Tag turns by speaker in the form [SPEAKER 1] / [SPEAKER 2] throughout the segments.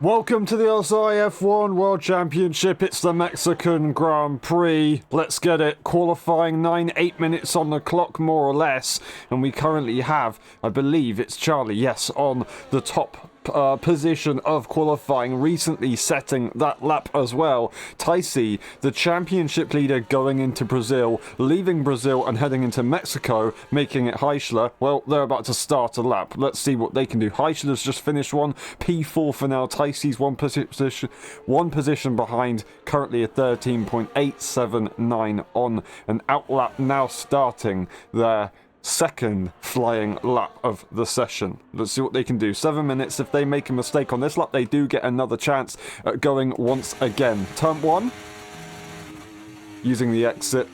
[SPEAKER 1] Welcome to the LSI F1 World Championship. It's the Mexican Grand Prix. Let's get it. Qualifying 8 minutes on the clock, more or less. And we currently have, I believe it's Charlie, yes, on the top position of qualifying, recently setting that lap as well. Taisi, the championship leader, going into Brazil, leaving Brazil and heading into Mexico, making it Heischler. Well, they're about to start a lap. Let's see what they can do. Heischler's just finished one, P4 for now. Taisi's one position behind, currently at 13.879 on an outlap, now starting their second flying lap of the session. Let's see what they can do. 7 minutes. If they make a mistake on this lap, they do get another chance at going once again. Turn 1, using the exit,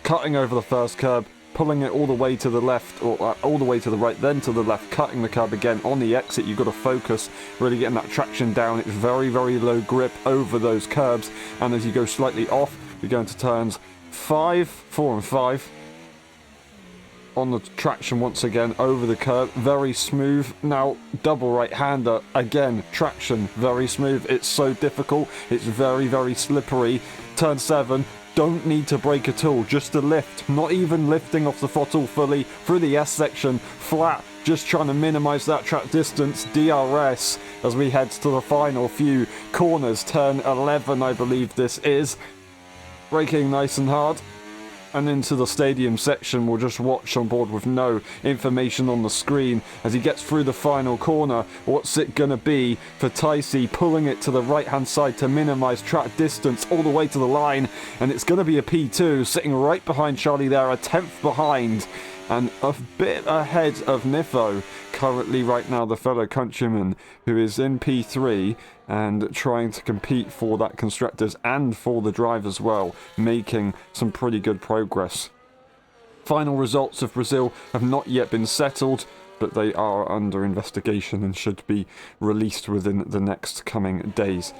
[SPEAKER 1] cutting over the first curb, pulling it all the way to the left, or all the way to the right, then to the left, cutting the curb again. On the exit, you've got to focus, really getting that traction down. It's very, very low grip over those curbs, and as you go slightly off, you go into turns 4 and 5. On the traction once again, over the curb, very smooth. Now, double right-hander, again, traction, very smooth. It's so difficult, it's very, very slippery. Turn 7, don't need to brake at all, just a lift, not even lifting off the throttle fully, through the S section, flat, just trying to minimize that track distance. DRS as we head to the final few corners. Turn 11, I believe this is. Braking nice and hard. And into the stadium section, we'll just watch on board with no information on the screen as he gets through the final corner. What's it going to be for Taisi, pulling it to the right-hand side to minimize track distance all the way to the line, and it's going to be a P2, sitting right behind Charlie there, a 10th behind, and a bit ahead of Nifo, currently right now the fellow countryman who is in P3 and trying to compete for that constructors and for the drive as well, making some pretty good progress. Final results of Brazil have not yet been settled, but they are under investigation and should be released within the next coming days.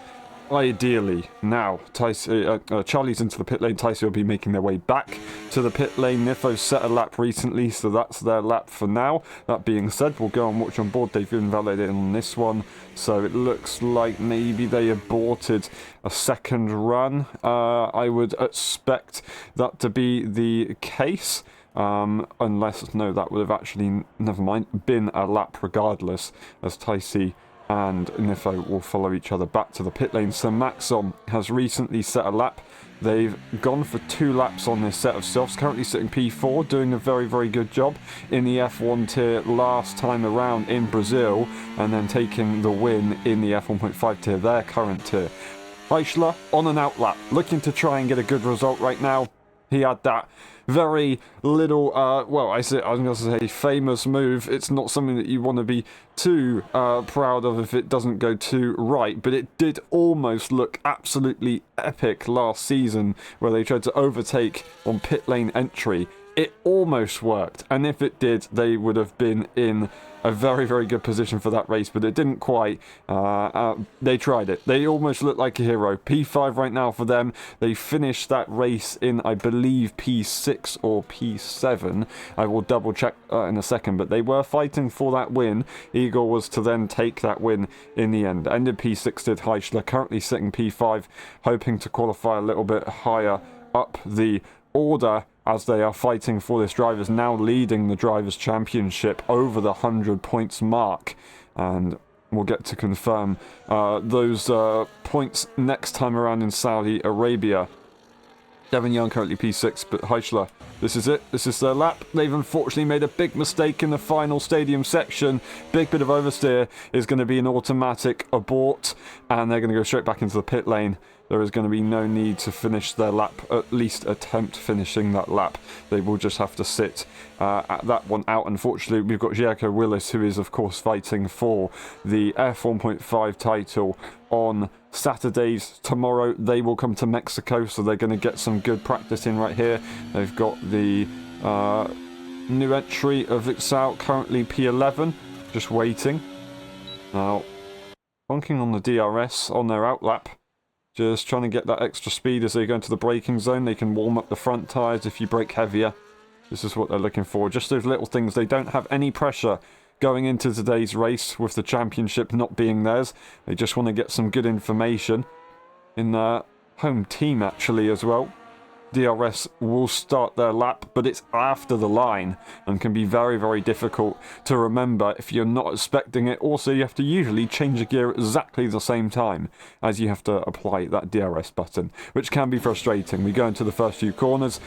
[SPEAKER 1] Ideally, now, Charlie's into the pit lane. Taisi will be making their way back to the pit lane. Nifo set a lap recently, so that's their lap for now. That being said, we'll go and watch on board. They've invalidated on this one, so it looks like maybe they aborted a second run. I would expect that to be the case. Unless, no, that would have actually, never mind, been a lap regardless, as Taisi and Nifo will follow each other back to the pit lane. So Maxon has recently set a lap. They've gone for 2 laps on this set of softs, currently sitting P4, doing a very, very good job in the F1 tier last time around in Brazil, and then taking the win in the F1.5 tier, their current tier. Heischler on an outlap, looking to try and get a good result right now. He had that very little, well, I was going to say famous move. It's not something that you want to be too proud of if it doesn't go too right, but it did almost look absolutely epic last season where they tried to overtake on pit lane entry. It almost worked, and if it did, they would have been in a very, very good position for that race, but it didn't quite. They tried it. They almost looked like a hero. P5 right now for them. They finished that race in, I believe, P6 or P7. I will double check in a second, but they were fighting for that win. Igor was to then take that win in the end. Ended P6 did Heischler, currently sitting P5, hoping to qualify a little bit higher up the order, as they are fighting for this drivers, now leading the Drivers' Championship over the 100 points mark. And we'll get to confirm those points next time around in Saudi Arabia. Devin Young currently P6, but Heischler, this is it. This is their lap. They've unfortunately made a big mistake in the final stadium section. Big bit of oversteer is going to be an automatic abort, and they're going to go straight back into the pit lane. There is going to be no need to finish their lap, at least attempt finishing that lap. They will just have to sit at that one out. Unfortunately, we've got Jericho Willis, who is, of course, fighting for the F1.5 title on Saturdays. Tomorrow, they will come to Mexico, so they're going to get some good practice in right here. They've got the new entry of Ixal, currently P11, just waiting. Now, honking on the DRS on their outlap. Just trying to get that extra speed as they go into the braking zone. They can warm up the front tyres if you brake heavier. This is what they're looking for. Just those little things. They don't have any pressure going into today's race with the championship not being theirs. They just want to get some good information in their home team actually as well. DRS will start their lap, but it's after the line and can be very, very difficult to remember if you're not expecting it. Also, you have to usually change the gear at exactly the same time as you have to apply that DRS button, which can be frustrating. We go into the first few corners,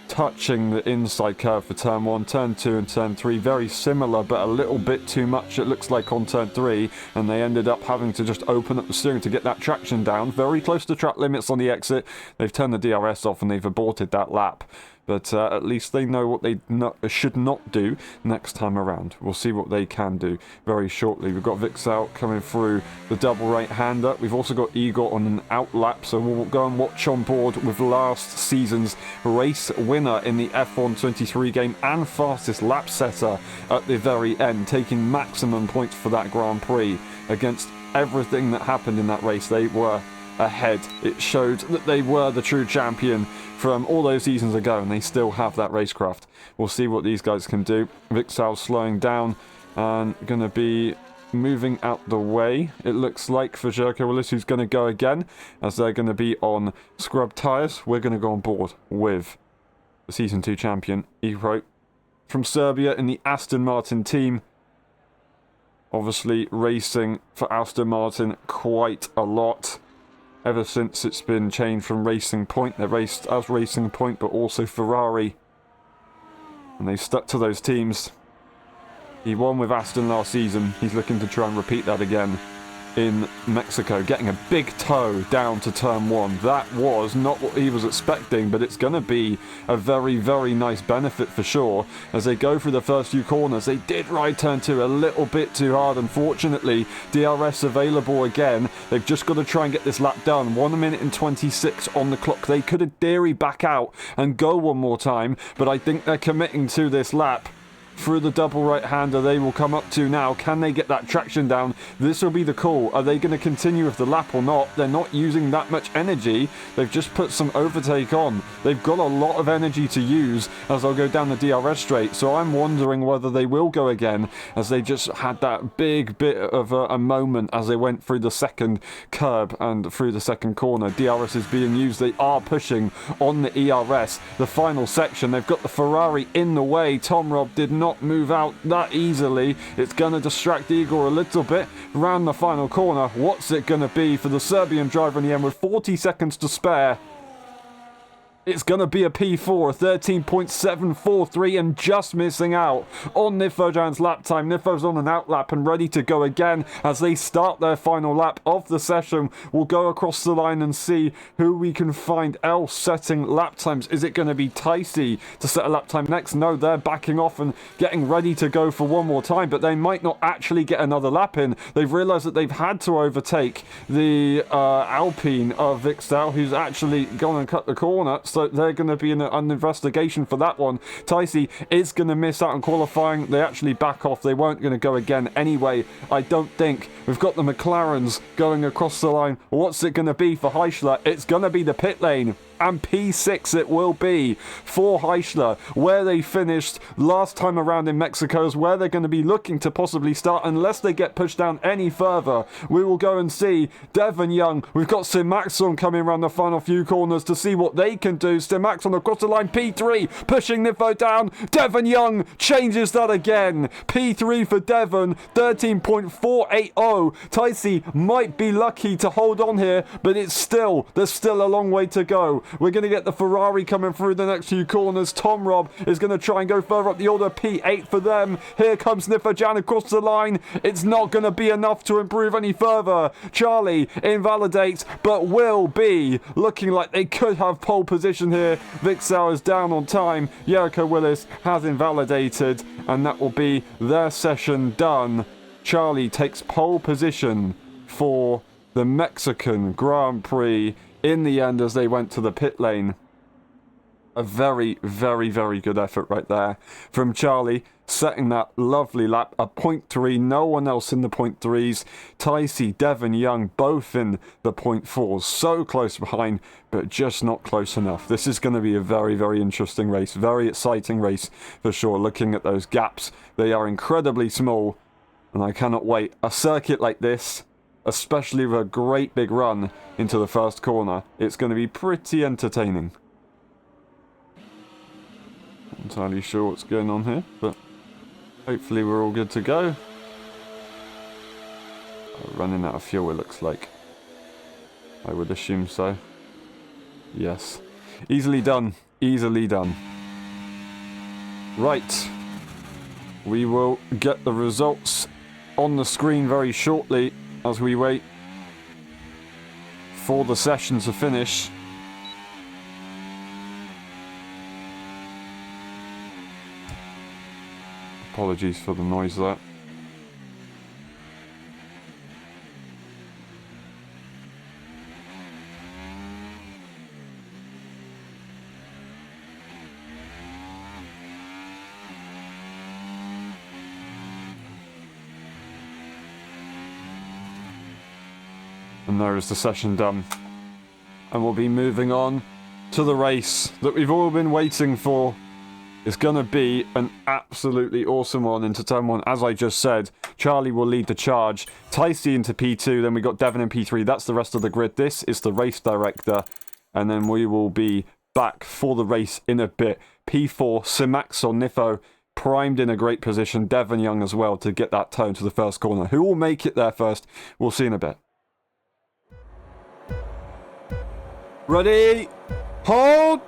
[SPEAKER 1] touching the inside curve for turn 1, turn 2 and turn 3, very similar but a little bit too much it looks like on turn 3, and they ended up having to just open up the steering to get that traction down, very close to track limits on the exit. They've turned the DRS off and they've aborted that lap. But at least they know what they should not do next time around. We'll see what they can do very shortly. We've got Vixal coming through the double right-hander. We've also got Igor on an out lap, so we'll go and watch on board with last season's race winner in the F1 23 game and fastest lap setter at the very end, taking maximum points for that Grand Prix. Against everything that happened in that race, they were ahead. It showed that they were the true champion from all those seasons ago, and they still have that racecraft. We'll see what these guys can do. Vixal slowing down and going to be moving out the way, it looks like, for Jerko Willis, who's going to go again, as they're going to be on scrub tyres. We're going to go on board with the Season 2 champion, Igor, from Serbia in the Aston Martin team. Obviously racing for Aston Martin quite a lot ever since it's been changed from Racing Point. They raced as Racing Point, but also Ferrari. And they stuck to those teams. He won with Aston last season. He's looking to try and repeat that again in Mexico, getting a big toe down to turn 1. That was not what he was expecting, but it's going to be a very, very nice benefit for sure. As they go through the first few corners, they did ride turn 2 a little bit too hard, unfortunately. DRS available again. They've just got to try and get this lap done. 1 minute and 26 on the clock. They could, in theory, back out and go one more time, but I think they're committing to this lap. Through the double right-hander they will come up to now. Can they get that traction down? This will be the call. Are they going to continue with the lap or not? They're not using that much energy. They've just put some overtake on. They've got a lot of energy to use as they'll go down the DRS straight. So I'm wondering whether they will go again, as they just had that big bit of a moment as they went through the second curb and through the second corner. DRS is being used. They are pushing on the ERS. The final section, they've got the Ferrari in the way. Tom Robb did not move out that easily. It's going to distract Igor a little bit around the final corner. What's it going to be for the Serbian driver in the end with 40 seconds to spare? It's going to be a P4, a 13.743, and just missing out on Nifojan's lap time. Nifo's on an out lap and ready to go again as they start their final lap of the session. We'll go across the line and see who we can find else setting lap times. Is it going to be Ticey to set a lap time next? No, they're backing off and getting ready to go for one more time, but they might not actually get another lap in. They've realised that they've had to overtake the Alpine of Vixal, who's actually gone and cut the corner. So they're going to be in an investigation for that one. Ticey is going to miss out on qualifying. They actually back off. They weren't going to go again anyway, I don't think. We've got the McLarens going across the line. What's it going to be for Heischler? It's going to be the pit lane. And P6 it will be for Heischler, where they finished last time around in Mexico, is where they're going to be looking to possibly start, unless they get pushed down any further. We will go and see Devon Young. We've got Simaxon coming around the final few corners to see what they can do. Simaxon across the line, P3, pushing Nifo down. Devon Young changes that again. P3 for Devon, 13.480. Ticey might be lucky to hold on here, but there's still a long way to go. We're going to get the Ferrari coming through the next few corners. Tom Robb is going to try and go further up the order. P8 for them. Here comes Nifojan across the line. It's not going to be enough to improve any further. Charlie invalidates, but will be looking like they could have pole position here. Vixal is down on time. Jerko Willis has invalidated, and that will be their session done. Charlie takes pole position for the Mexican Grand Prix in the end as they went to the pit lane. A very, very, very good effort right there from Charlie. setting that lovely lap. A 0.3, no one else in the 0.3s. Ticey, Devon Young, both in the 0.4s. So close behind, but just not close enough. This is going to be a very, very interesting race. Very exciting race for sure. Looking at those gaps, they are incredibly small, and I cannot wait. A circuit like this, especially with a great big run into the first corner, it's going to be pretty entertaining. Not entirely sure what's going on here, but hopefully we're all good to go. Running out of fuel, it looks like. I would assume so. Yes. Easily done. Easily done. Right. We will get the results on the screen very shortly as we wait for the session to finish. Apologies for the noise there. And there is the session done. And we'll be moving on to the race that we've all been waiting for. It's going to be an absolutely awesome one into turn 1. As I just said, Charlie will lead the charge. Ticey into P2, then we got Devon in P3. That's the rest of the grid. This is the race director. And then we will be back for the race in a bit. P4, Simax or Nifo, primed in a great position. Devon Young as well to get that turn to the first corner. Who will make it there first? We'll see in a bit. Ready? Hold!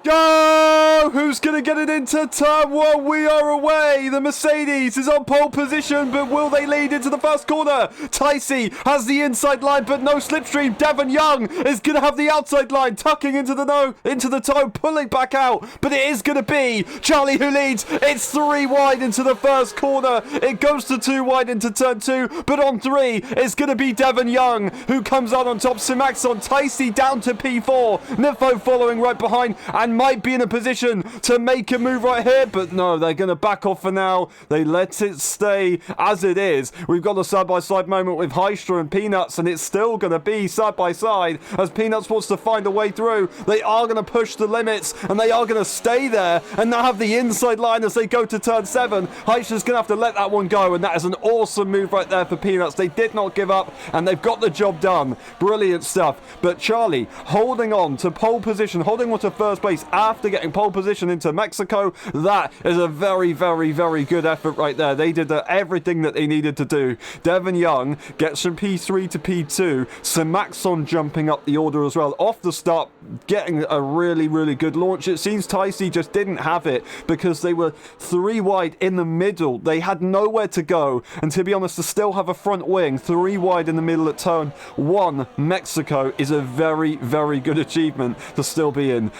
[SPEAKER 1] Go! Who's going to get it into turn 1? We are away. The Mercedes is on pole position, but will they lead into the first corner? Ticey has the inside line, but no slipstream. Devon Young is going to have the outside line, tucking into the toe, pulling back out. But it is going to be Charlie who leads. It's 3 wide into the first corner. It goes to 2 wide into turn 2, but on 3, it's going to be Devon Young who comes out on top. Simax on Ticey down to P4. Nifo following right behind, and might be in a position to make a move right here, but no, they're going to back off for now. They let it stay as it is. We've got a side-by-side moment with Heistra and Peanuts, and it's still going to be side-by-side as Peanuts wants to find a way through. They are going to push the limits, and they are going to stay there, and now have the inside line as they go to turn 7. Heistra's going to have to let that one go, and that is an awesome move right there for Peanuts. They did not give up, and they've got the job done. Brilliant stuff. But Charlie holding on to pole position, holding on to first place after getting pole position into Mexico. That is a very, very, very good effort right there. They did everything that they needed to do. Devon Young gets from P3 to P2. Simaxon jumping up the order as well. Off the start, getting a really, really good launch. It seems Ticey just didn't have it because they were 3 wide in the middle. They had nowhere to go. And to be honest, to still have a front wing 3 wide in the middle at turn 1, Mexico, is a very, very good achievement to still be in.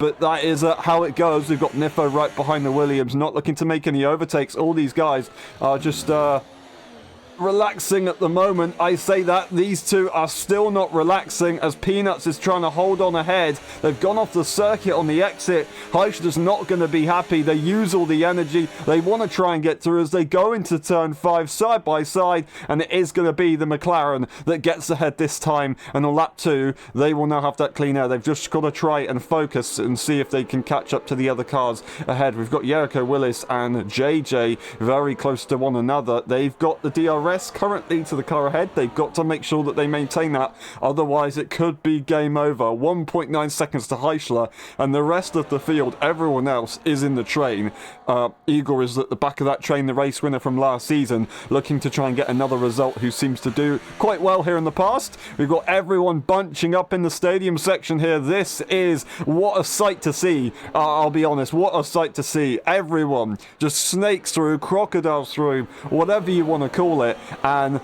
[SPEAKER 1] But that is how it goes. We've got Nifo right behind the Williams, not looking to make any overtakes. All these guys are just relaxing at the moment. I say that these two are still not relaxing as Peanuts is trying to hold on ahead. They've gone off the circuit on the exit. Heistra's not going to be happy. They use all the energy. They want to try and get through as they go into turn 5 side by side, and it is going to be the McLaren that gets ahead this time. And on lap 2, they will now have that clean air. They've just got to try and focus and see if they can catch up to the other cars ahead. We've got Jericho Willis and JJ very close to one another. They've got the DRS currently to the car ahead. They've got to make sure that they maintain that, otherwise it could be game over. 1.9 seconds to Heisler, and the rest of the field, everyone else is in the train. Igor is at the back of that train, the race winner from last season, looking to try and get another result, who seems to do quite well here in the past. We've got everyone bunching up in the stadium section here. This is what a sight to see. I'll be honest, what a sight to see. Everyone just snakes through, crocodiles through, whatever you want to call it, and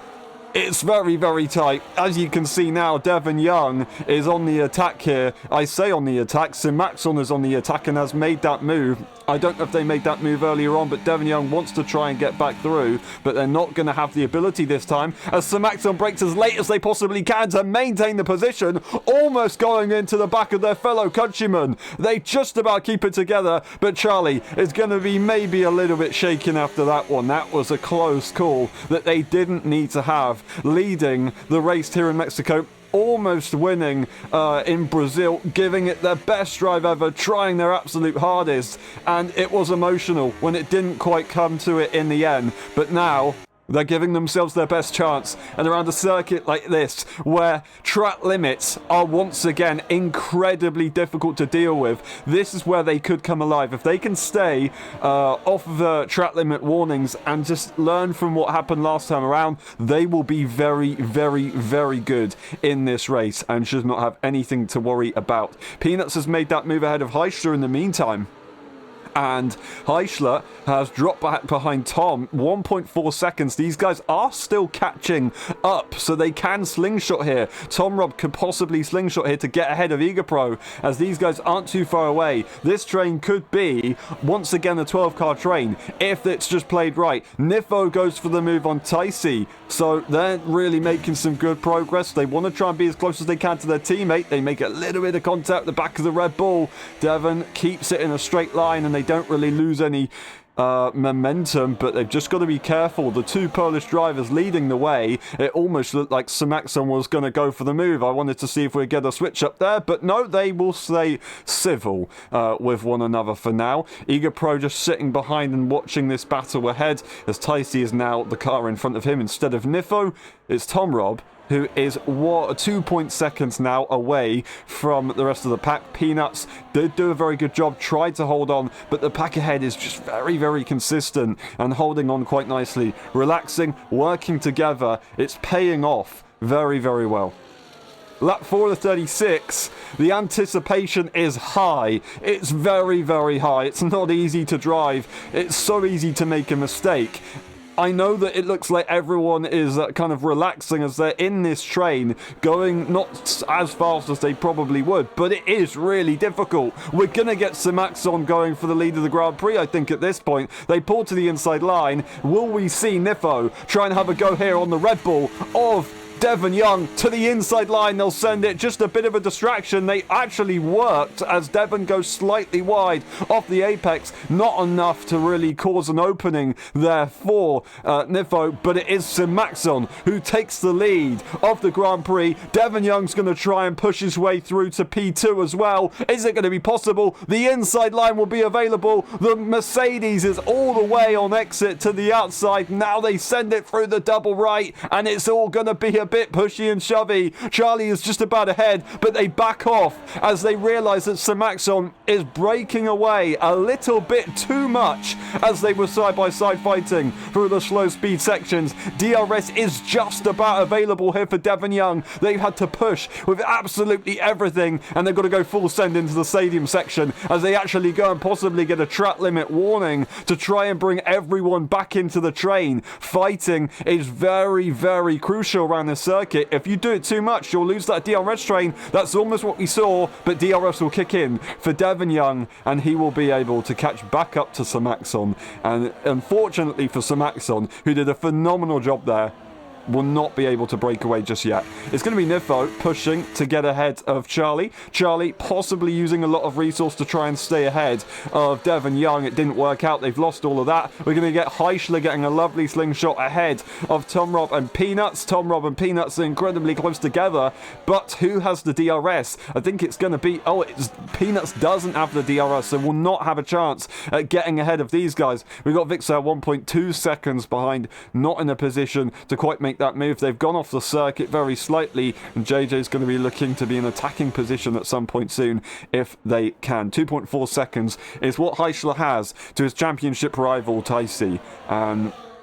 [SPEAKER 1] It's very, very tight. As you can see now, Devon Young is on the attack here. I say on the attack. Simaxon is on the attack and has made that move. I don't know if they made that move earlier on, but Devon Young wants to try and get back through, but they're not going to have the ability this time, as Simaxon breaks as late as they possibly can to maintain the position, almost going into the back of their fellow countrymen. They just about keep it together, but Charlie is going to be maybe a little bit shaken after that one. That was a close call that they didn't need to have, leading the race here in Mexico. Almost winning in Brazil, giving it their best drive ever, trying their absolute hardest, and it was emotional when it didn't quite come to it in the end. But now they're giving themselves their best chance, and around a circuit like this, where track limits are once again incredibly difficult to deal with, this is where they could come alive. If they can stay off the track limit warnings and just learn from what happened last time around, they will be very, very, very good in this race and should not have anything to worry about. Peanuts has made that move ahead of Heisler in the meantime. And Heisler has dropped back behind Tom, 1.4 seconds. These guys are still catching up, so they can slingshot here. Tom Robb could possibly slingshot here to get ahead of Egapro, as these guys aren't too far away. This train could be, once again, a 12-car train, if it's just played right. Nifo goes for the move on Taisi, so they're really making some good progress. They want to try and be as close as they can to their teammate. They make a little bit of contact at the back of the Red Bull. Devon keeps it in a straight line, and they don't really lose any momentum, but they've just got to be careful. The two Polish drivers leading the way. It almost looked like Simaxon was going to go for the move. I wanted to see if we'd get a switch up there, but no, they will stay civil with one another for now. Egapro just sitting behind and watching this battle ahead, as Taisi is now the car in front of him instead of Nifo. It's Tom Robb, who is 2 seconds now away from the rest of the pack. Peanuts did do a very good job, tried to hold on, but the pack ahead is just very, very consistent and holding on quite nicely. Relaxing, working together, it's paying off very, very well. Lap 4 of 36, the anticipation is high. It's very, very high. It's not easy to drive. It's so easy to make a mistake. I know that it looks like everyone is kind of relaxing as they're in this train, going not as fast as they probably would, but it is really difficult. We're going to get Simaxon going for the lead of the Grand Prix, I think, at this point. They pull to the inside line. Will we see Nifo try and have a go here on the Red Bull of Devon Young to the inside line? They'll send it, just a bit of a distraction. They actually worked as Devon goes slightly wide off the apex. Not enough to really cause an opening there for Nifo, but it is Simaxon who takes the lead of the Grand Prix. Devon Young's going to try and push his way through to P2 as well. Is it going to be possible? The inside line will be available. The Mercedes is all the way on exit to the outside. Now they send it through the double right, and it's all going to be a bit pushy and shovey. Charlie is just about ahead, but they back off as they realise that Simaxon is breaking away a little bit too much as they were side by side fighting through the slow speed sections. DRS is just about available here for Devon Young. They've had to push with absolutely everything, and they've got to go full send into the stadium section as they actually go and possibly get a track limit warning to try and bring everyone back into the train. Fighting is very, very crucial around this circuit. If you do it too much, you'll lose that DRS train. That's almost what we saw, but DRS will kick in for Devon Young, and he will be able to catch back up to Simaxon. And unfortunately for Simaxon, who did a phenomenal job there, will not be able to break away just yet. It's going to be Nifo pushing to get ahead of Charlie. Charlie possibly using a lot of resource to try and stay ahead of Devon Young. It didn't work out. They've lost all of that. We're going to get Heisler getting a lovely slingshot ahead of Tom Robb and Peanuts. Tom Robb and Peanuts are incredibly close together, but who has the DRS? I think it's going to be... Peanuts doesn't have the DRS, so will not have a chance at getting ahead of these guys. We've got Vixar 1.2 seconds behind, not in a position to quite make that move. They've gone off the circuit very slightly, and JJ's going to be looking to be in attacking position at some point soon if they can. 2.4 seconds is what Heisler has to his championship rival Taisi.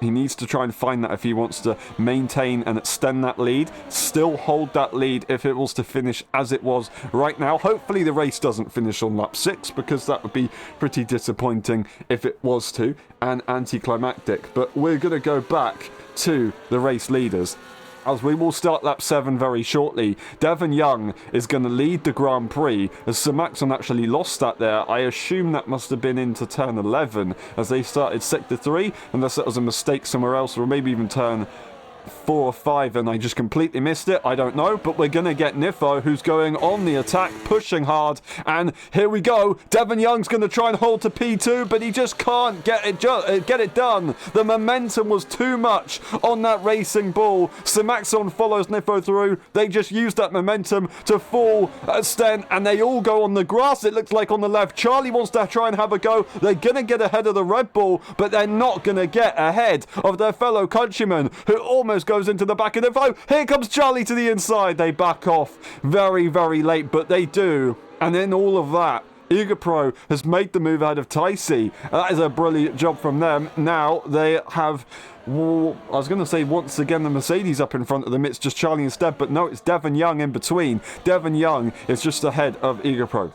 [SPEAKER 1] He needs to try and find that if he wants to maintain and extend that lead, still hold that lead if it was to finish as it was right now. Hopefully the race doesn't finish on lap 6, because that would be pretty disappointing if it was to, and anticlimactic. But we're going to go back to the race leaders. as we will start lap 7 very shortly. Devon Young is going to lead the Grand Prix, as Sir Maxon actually lost that there. I assume that must have been into turn 11, as they started sector 3, unless that was a mistake somewhere else, or maybe even turn 4 or 5 and I just completely missed it. I don't know, but we're going to get Nifo, who's going on the attack, pushing hard, and here we go. Devon Young's going to try and hold to P2, but he just can't get it done. The momentum was too much on that Racing Bull. Sir Maxon follows Nifo through. They just used that momentum to full extent, and they all go on the grass, it looks like, on the left. Charlie wants to try and have a go. They're going to get ahead of the Red Bull, but they're not going to get ahead of their fellow countryman, who almost goes into the back of the foe. Here comes Charlie to the inside. They back off very, very late, but they do. And in all of that, Eager Pro has made the move ahead of Ticey. That is a brilliant job from them. Now they have, I was going to say once again the Mercedes up in front of them. It's just Charlie instead, but no, it's Devon Young in between. Devon Young is just ahead of Eager Pro.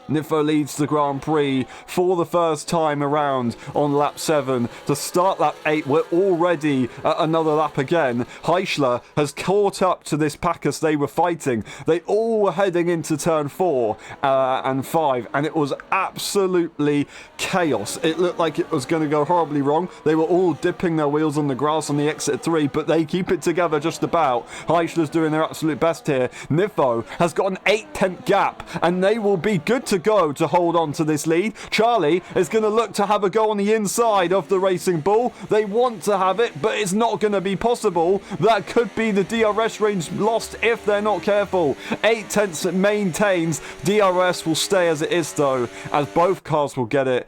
[SPEAKER 1] Nifo leads the Grand Prix for the first time around on lap 7. To start lap 8, we're already at another lap again. Heischler has caught up to this pack as they were fighting. They all were heading into turn 4 and 5, and it was absolutely chaos. It looked like it was going to go horribly wrong. They were all dipping their wheels on the grass on the exit of 3, but they keep it together just about. Heischler's doing their absolute best here. Nifo has got an 8-tenth gap, and they will be good to go to hold on to this lead. Charlie is going to look to have a go on the inside of the Racing Bull. They want to have it, but it's not going to be possible. That could be the DRS range lost if they're not careful. 8 tenths maintains. DRS will stay as it is though, as both cars will get it.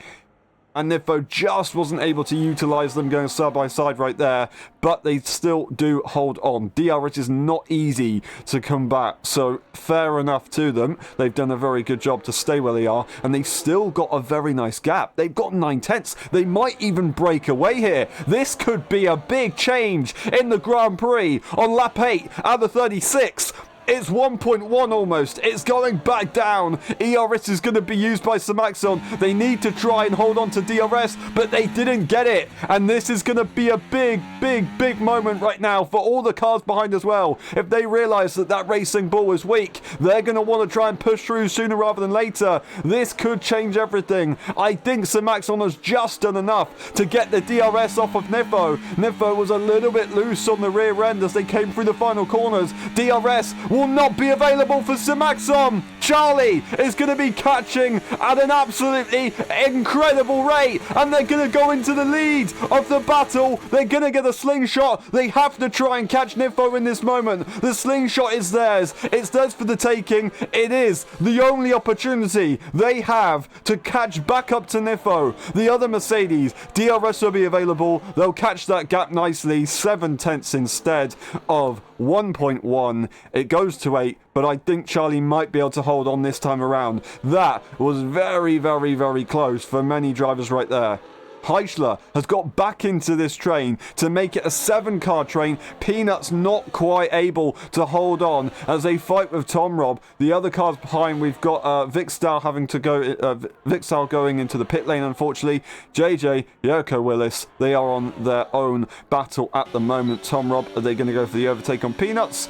[SPEAKER 1] And Nifo just wasn't able to utilise them going side by side right there, but they still do hold on. DRS is not easy to combat, so fair enough to them. They've done a very good job to stay where they are, and they've still got a very nice gap. They've got 9 tenths. They might even break away here. This could be a big change in the Grand Prix on lap 8 out of 36. It's 1.1 almost. It's going back down. ERS is going to be used by Sir Maxon. They need to try and hold on to DRS, but they didn't get it. And this is going to be a big, big, big moment right now for all the cars behind as well. If they realise that that Racing Bull is weak, they're going to want to try and push through sooner rather than later. This could change everything. I think Sir Maxon has just done enough to get the DRS off of Nifo. Nifo was a little bit loose on the rear end as they came through the final corners. DRS will not be available for Sir Maxon. Charlie is going to be catching at an absolutely incredible rate, and they're going to go into the lead of the battle. They're going to get a slingshot. They have to try and catch Nifo in this moment. The slingshot is theirs. It's theirs for the taking. It is the only opportunity they have to catch back up to Nifo. The other Mercedes, DRS will be available. They'll catch that gap nicely. 7 tenths instead of 1.1. It goes to 8, but I think Charlie might be able to hold on this time around. That was very, very, very close for many drivers right there. Heischler has got back into this train to make it a 7-car train. Peanuts not quite able to hold on as they fight with Tom Rob. The other cars behind, we've got Vicstal having to go, Vicstal going into the pit lane, unfortunately. JJ, Yoko Willis, they are on their own battle at the moment. Tom Rob, are they going to go for the overtake on Peanuts?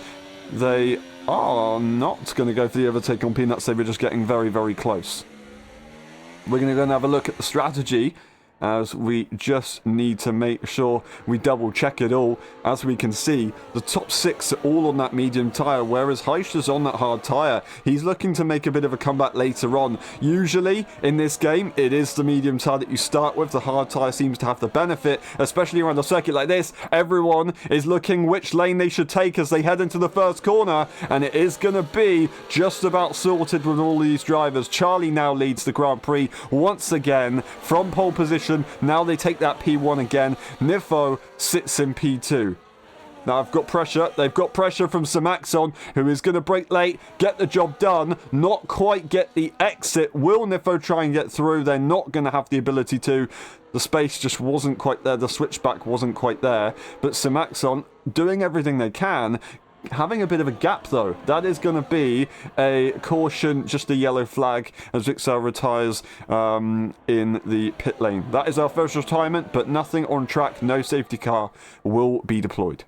[SPEAKER 1] They are not going to go for the overtake on Peanuts. They were just getting very, very close. We're going to go and have a look at the strategy, as we just need to make sure we double check it all. As we can see, the top 6 are all on that medium tyre, whereas Heischler's on that hard tyre. He's looking to make a bit of a comeback later on. Usually in this game, it is the medium tyre that you start with. The hard tyre seems to have the benefit, especially around a circuit like this. Everyone is looking which lane they should take as they head into the first corner, and it is going to be just about sorted with all these drivers. Charlie now leads the Grand Prix once again from pole position. Now they take that P1 again. Nifo sits in P2. Now I've got pressure. They've got pressure from Sir Maxon, who is going to brake late, get the job done, not quite get the exit. Will Nifo try and get through? They're not going to have the ability to. The space just wasn't quite there. The switchback wasn't quite there. But Sir Maxon doing everything they can. Having a bit of a gap though. That is going to be a caution, just a yellow flag as Vicsal retires in the pit lane. That is our first retirement, but nothing on track. No safety car will be deployed.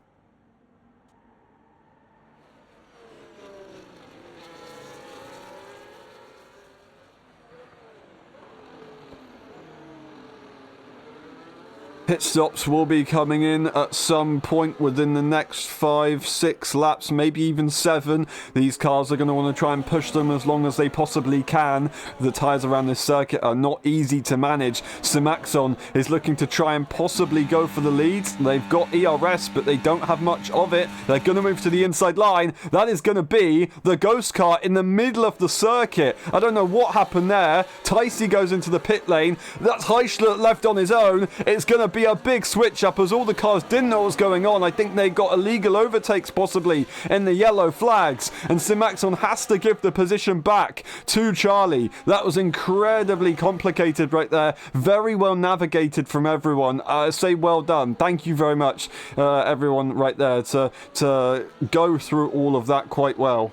[SPEAKER 1] Pit stops will be coming in at some point within the next 5, 6 laps, maybe even 7. These cars are going to want to try and push them as long as they possibly can. The tyres around this circuit are not easy to manage. Simaxon is looking to try and possibly go for the lead. They've got ERS, but they don't have much of it. They're going to move to the inside line. That is going to be the ghost car in the middle of the circuit. I don't know what happened there. Ticey goes into the pit lane. That's Heischler left on his own. It's going to be a big switch up as all the cars didn't know what was going on. I think they got illegal overtakes possibly in the yellow flags, and Simaxon has to give the position back to Charlie. That was incredibly complicated right there. Very well navigated from everyone. Say well done. Thank you very much, everyone right there, to go through all of that quite well.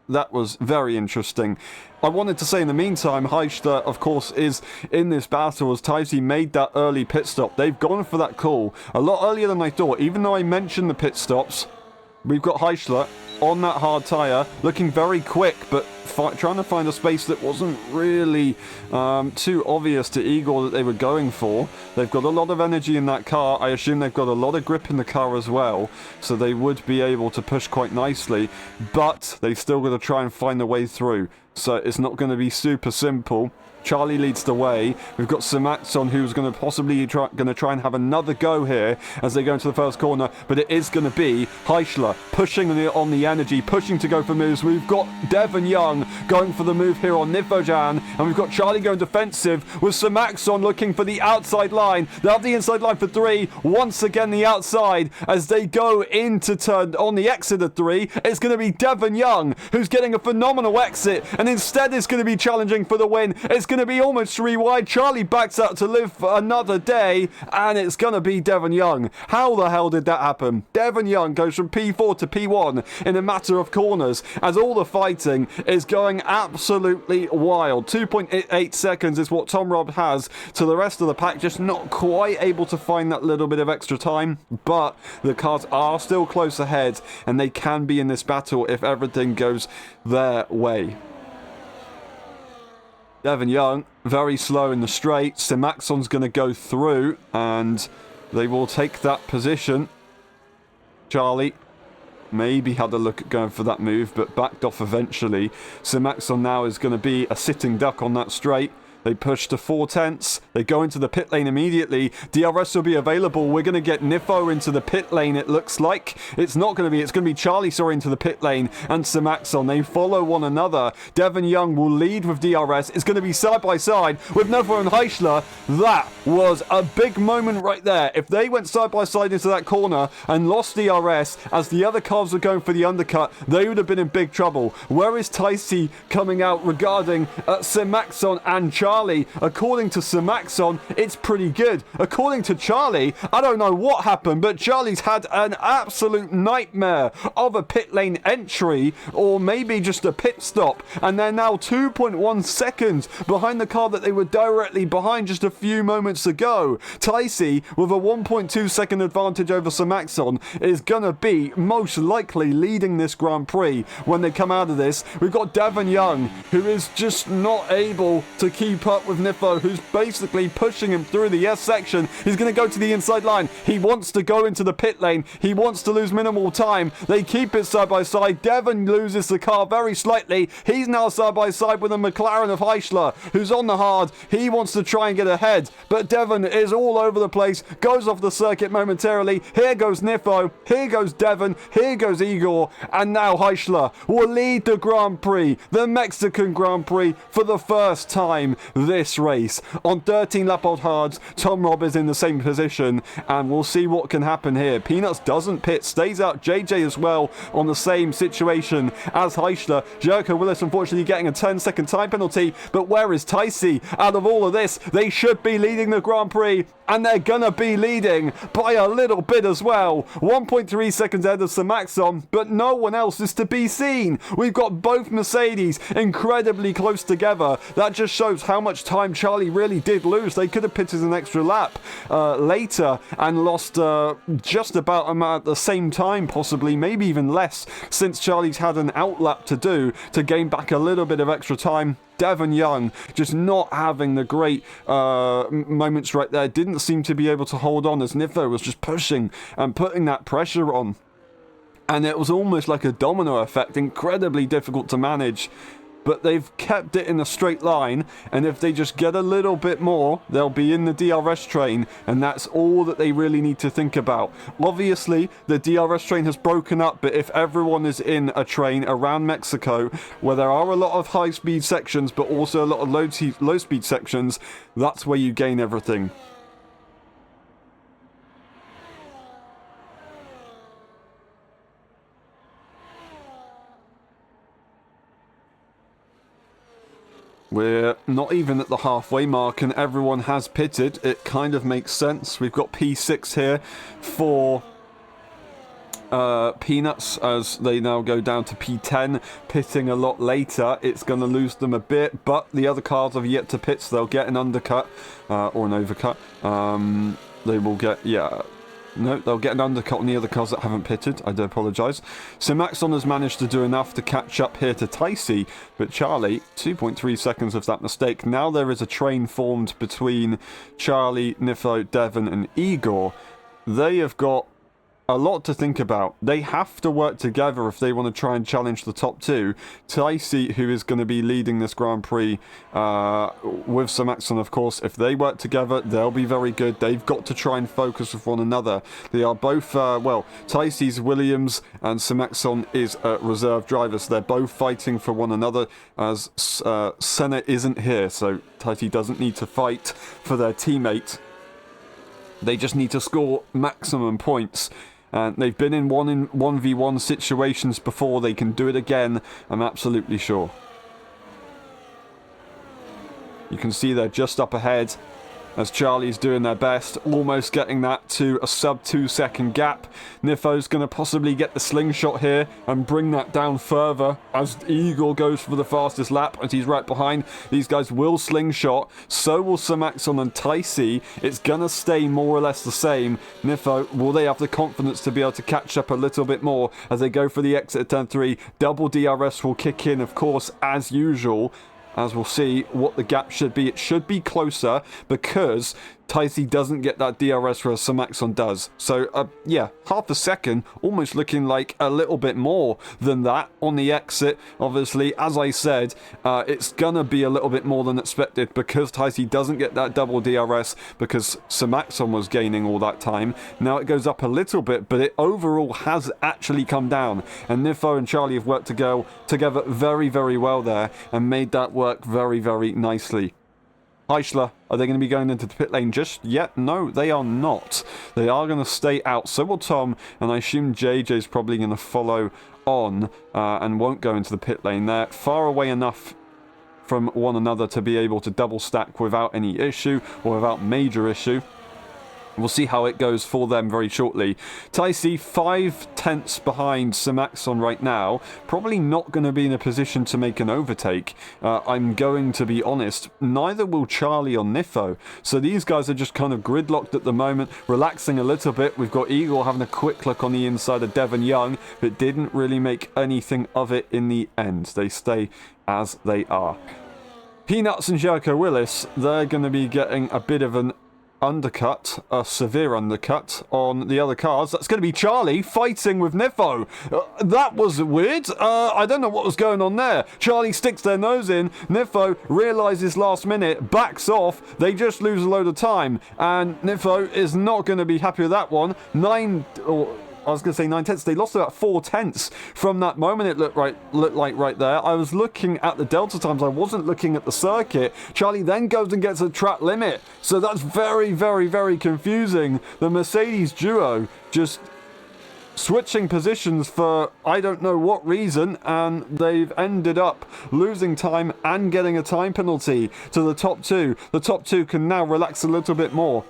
[SPEAKER 1] That was very interesting. I wanted to say in the meantime, Heischler, of course, is in this battle as Ticey made that early pit stop. They've gone for that call a lot earlier than I thought. Even though I mentioned the pit stops, we've got Heischler on that hard tyre, looking very quick, but trying to find a space that wasn't really too obvious to Igor that they were going for. They've got a lot of energy in that car. I assume they've got a lot of grip in the car as well, so they would be able to push quite nicely, but they've still got to try and find a way through. So it's not going to be super simple. Charlie leads the way. We've got Simaxon, who's going to possibly try and have another go here as they go into the first corner, but it is going to be Heischler pushing on the energy, pushing to go for moves. We've got Devon Young going for the move here on Nifojan, and we've got Charlie going defensive with Simaxon looking for the outside line. They have the inside line for 3. Once again, the outside as they go into turn on the exit of 3. It's going to be Devon Young who's getting a phenomenal exit, and instead is going to be challenging for the win. It's going to be almost 3 wide. Charlie backs out to live for another day, and it's going to be Devon Young. How the hell did that happen? Devon Young goes from P4 to P1 in a matter of corners as all the fighting is going absolutely wild. 2.8 seconds is what Tom Robb has to the rest of the pack, just not quite able to find that little bit of extra time, but the cars are still close ahead and they can be in this battle if everything goes their way. Devon Young, very slow in the straight. Simaxon's going to go through, and they will take that position. Charlie maybe had a look at going for that move, but backed off eventually. Simaxon now is going to be a sitting duck on that straight. They push to 4/10. They go into the pit lane immediately. DRS will be available. We're going to get Nifo into the pit lane, it looks like. It's not going to be. It's going to be Charlie Sawyer into the pit lane and Simaxon. They follow one another. Devon Young will lead with DRS. It's going to be side by side with Nifo and Heischler. That was a big moment right there. If they went side by side into that corner and lost DRS as the other cars were going for the undercut, they would have been in big trouble. Where is Ticey coming out regarding Simaxon and Charlie? According to Simaxon, it's pretty good. According to Charlie, I don't know what happened, but Charlie's had an absolute nightmare of a pit lane entry, or maybe just a pit stop, and they're now 2.1 seconds behind the car that they were directly behind just a few moments ago. Ticey, with a 1.2 second advantage over Simaxon, is gonna be most likely leading this Grand Prix when they come out of this. We've got Devon Young, who is just not able to keep up with Nifo, who's basically pushing him through the S section. He's going to go to the inside line. He wants to go into the pit lane. He wants to lose minimal time. They keep it side by side. Devon loses the car very slightly. He's now side by side with a McLaren of Heischler, who's on the hard. He wants to try and get ahead, but Devon is all over the place, goes off the circuit momentarily. Here goes Nifo. Here goes Devon. Here goes Igor. And now Heischler will lead the Grand Prix, the Mexican Grand Prix, for the first time this race. On 13 lap old hards, Tom Robb is in the same position, and we'll see what can happen here. Peanuts doesn't pit, stays out. JJ as well on the same situation as Heischler. Jericho Willis unfortunately getting a 10-second time penalty, but where is Ticey? Out of all of this, they should be leading the Grand Prix, and they're gonna be leading by a little bit as well. 1.3 seconds ahead of Simaxon, but no one else is to be seen. We've got both Mercedes incredibly close together. That just shows how how much time Charlie really did lose. They could have pitted an extra lap later and lost just about at the same time, possibly, maybe even less, since Charlie's had an out lap to do to gain back a little bit of extra time. Devon Young just not having the great moments right there. Didn't seem to be able to hold on as Nifo was just pushing and putting that pressure on. And it was almost like a domino effect, incredibly difficult to manage. But they've kept it in a straight line, and if they just get a little bit more, they'll be in the DRS train, and that's all that they really need to think about. Obviously, the DRS train has broken up, but if everyone is in a train around Mexico, where there are a lot of high-speed sections, but also a lot of low-speed sections, that's where you gain everything. We're not even at the halfway mark and everyone has pitted. It kind of makes sense. We've got P6 here for Peanuts as they now go down to P10, pitting a lot later. It's going to lose them a bit, but the other cars have yet to pit, so they'll get an undercut or an overcut. They will get, no, they'll get an undercut on the other cars that haven't pitted. I do apologise. So Maxon has managed to do enough to catch up here to Ticey, but Charlie, 2.3 seconds of that mistake. Now there is a train formed between Charlie, Nifo, Devon and Igor. They have got a lot to think about. They have to work together if they want to try and challenge the top two. Ticey, who is going to be leading this Grand Prix with Sir Maxon, of course, if they work together, they'll be very good. They've got to try and focus with one another. They are both, Ticey's Williams and Sir Maxon is a reserve driver, so they're both fighting for one another as Senna isn't here, so Ticey doesn't need to fight for their teammate. They just need to score maximum points. And they've been in 1v1 situations before. They can do it again, I'm absolutely sure. You can see they're just up ahead as Charlie's doing their best, almost getting that to a sub 2 second gap. Nifo's going to possibly get the slingshot here and bring that down further as Igor goes for the fastest lap as he's right behind. These guys will slingshot, so will Sir Maxon and Ticey. It's going to stay more or less the same. Nifo, will they have the confidence to be able to catch up a little bit more as they go for the exit at turn 3? Double DRS will kick in, of course, as usual. As we'll see what the gap should be. It should be closer because Ticey doesn't get that DRS whereas Sir Maxon does. So, yeah, half a second, almost looking like a little bit more than that on the exit. Obviously, as I said, it's gonna be a little bit more than expected because Ticey doesn't get that double DRS because Sir Maxon was gaining all that time. Now it goes up a little bit, but it overall has actually come down. And Nifo and Charlie have worked to go together very, very well there and made that work very, very nicely. Heischler, are they going to be going into the pit lane just yet? No, they are not. They are going to stay out. So will Tom, and I assume JJ's probably going to follow on and won't go into the pit lane. They're far away enough from one another to be able to double stack without any issue or without major issue. We'll see how it goes for them very shortly. Ticey 5/10 behind Sir Maxon right now. Probably not going to be in a position to make an overtake. I'm going to be honest. Neither will Charlie or Nifo. So these guys are just kind of gridlocked at the moment, relaxing a little bit. We've got Igor having a quick look on the inside of Devon Young, but didn't really make anything of it in the end. They stay as they are. Peanuts and Jericho Willis, they're going to be getting a bit of an undercut, a severe undercut on the other cars. That's going to be Charlie fighting with Nifo. That was weird. I don't know what was going on there. Charlie sticks their nose in. Nifo realizes last minute, backs off. They just lose a load of time. And Nifo is not going to be happy with that one. 9/10. They lost about 4/10 from that moment. It looked like right there. I was looking at the delta times. I wasn't looking at the circuit. Charlie then goes and gets a track limit. So that's very, very, very confusing. The Mercedes duo just switching positions for I don't know what reason, and they've ended up losing time and getting a time penalty to the top two. The top two can now relax a little bit more.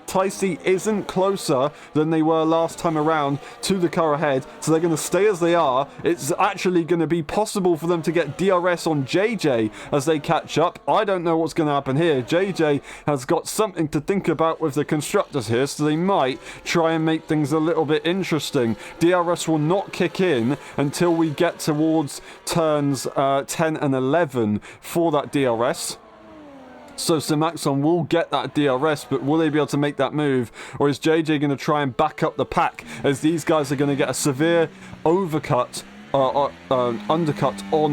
[SPEAKER 1] Ticey isn't closer than they were last time around to the car ahead, so they're going to stay as they are. It's actually going to be possible for them to get DRS on JJ as they catch up. I don't know what's going to happen here. JJ has got something to think about with the constructors here, so they might try and make things a little bit interesting. DRS will not kick in until we get towards turns 10 and 11 for that DRS. So Simaxon will get that DRS, but will they be able to make that move? Or is JJ going to try and back up the pack as these guys are going to get a severe undercut on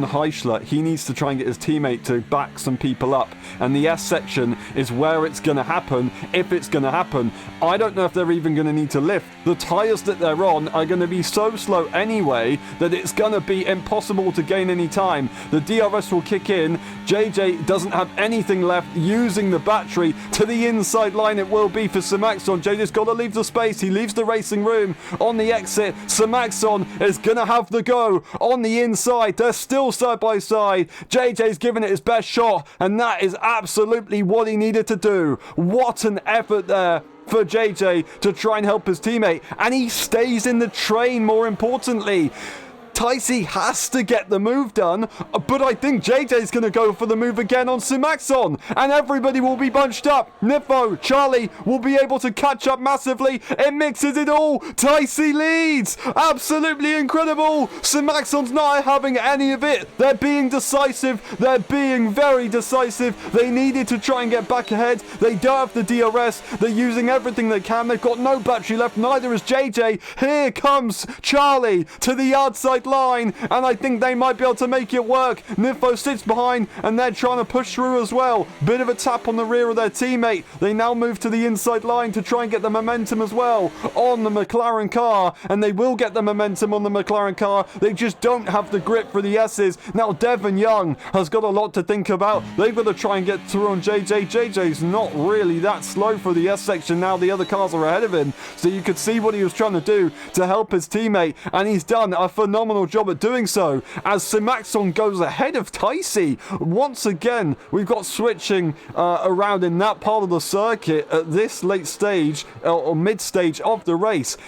[SPEAKER 1] Heischler? He needs to try and get his teammate to back some people up, and the S section is where it's going to happen, if it's going to happen. I don't know if they're even going to need to lift. The tyres that they're on are going to be so slow anyway that it's going to be impossible to gain any time. The DRS will kick in. JJ doesn't have anything left, using the battery to the inside line. It will be for Simaxon. JJ's got to leave the space. He leaves the racing room on the exit. Simaxon is going to have the go on the inside. They're still side by side. JJ's giving it his best shot, and that is absolutely what he needed to do. What an effort there for JJ to try and help his teammate, and he stays in the train, more importantly. Ticey has to get the move done, but I think JJ's going to go for the move again on Simaxon, and everybody will be bunched up. Nifo, Charlie will be able to catch up massively. It mixes it all. Ticey leads. Absolutely incredible. Simaxon's not having any of it. They're being decisive. They're being very decisive. They needed to try and get back ahead. They don't have the DRS. They're using everything they can. They've got no battery left. Neither is JJ. Here comes Charlie to the outside line, and I think they might be able to make it work. Nifo sits behind, and they're trying to push through as well. Bit of a tap on the rear of their teammate. They now move to the inside line to try and get the momentum as well on the McLaren car, and they will get the momentum on the McLaren car. They just don't have the grip for the S's. Now Devon Young has got a lot to think about. They've got to try and get through on JJ. JJ's not really that slow for the S section now. The other cars are ahead of him, so you could see what he was trying to do to help his teammate, and he's done a phenomenal job at doing so as Simaxon goes ahead of Ticey. Once again, we've got switching around in that part of the circuit at this late stage or mid stage of the race.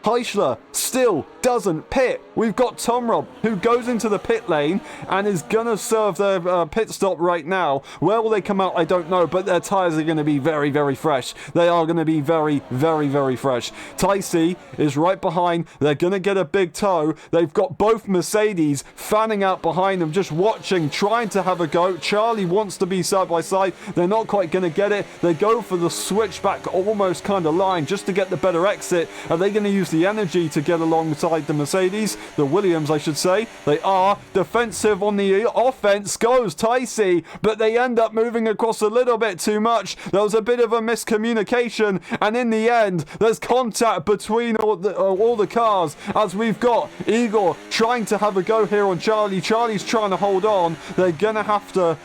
[SPEAKER 1] Heischler still doesn't pit. We've got Tom Rob, who goes into the pit lane and is going to serve their pit stop right now. Where will they come out? I don't know, but their tyres are going to be very, very fresh. They are going to be very, very, very fresh. Ticey is right behind. They're going to get a big tow. They've got both Mercedes fanning out behind them, just watching, trying to have a go. Charlie wants to be side by side. They're not quite going to get it. They go for the switchback almost kind of line just to get the better exit. Are they going to use the energy to get alongside the Mercedes, the Williams I should say? They are. Defensive on the offense goes Ticey, but they end up moving across a little bit too much. There was a bit of a miscommunication, and in the end there's contact between all the cars as we've got Igor trying to have a go here on Charlie. Charlie's trying to hold on. They're gonna have to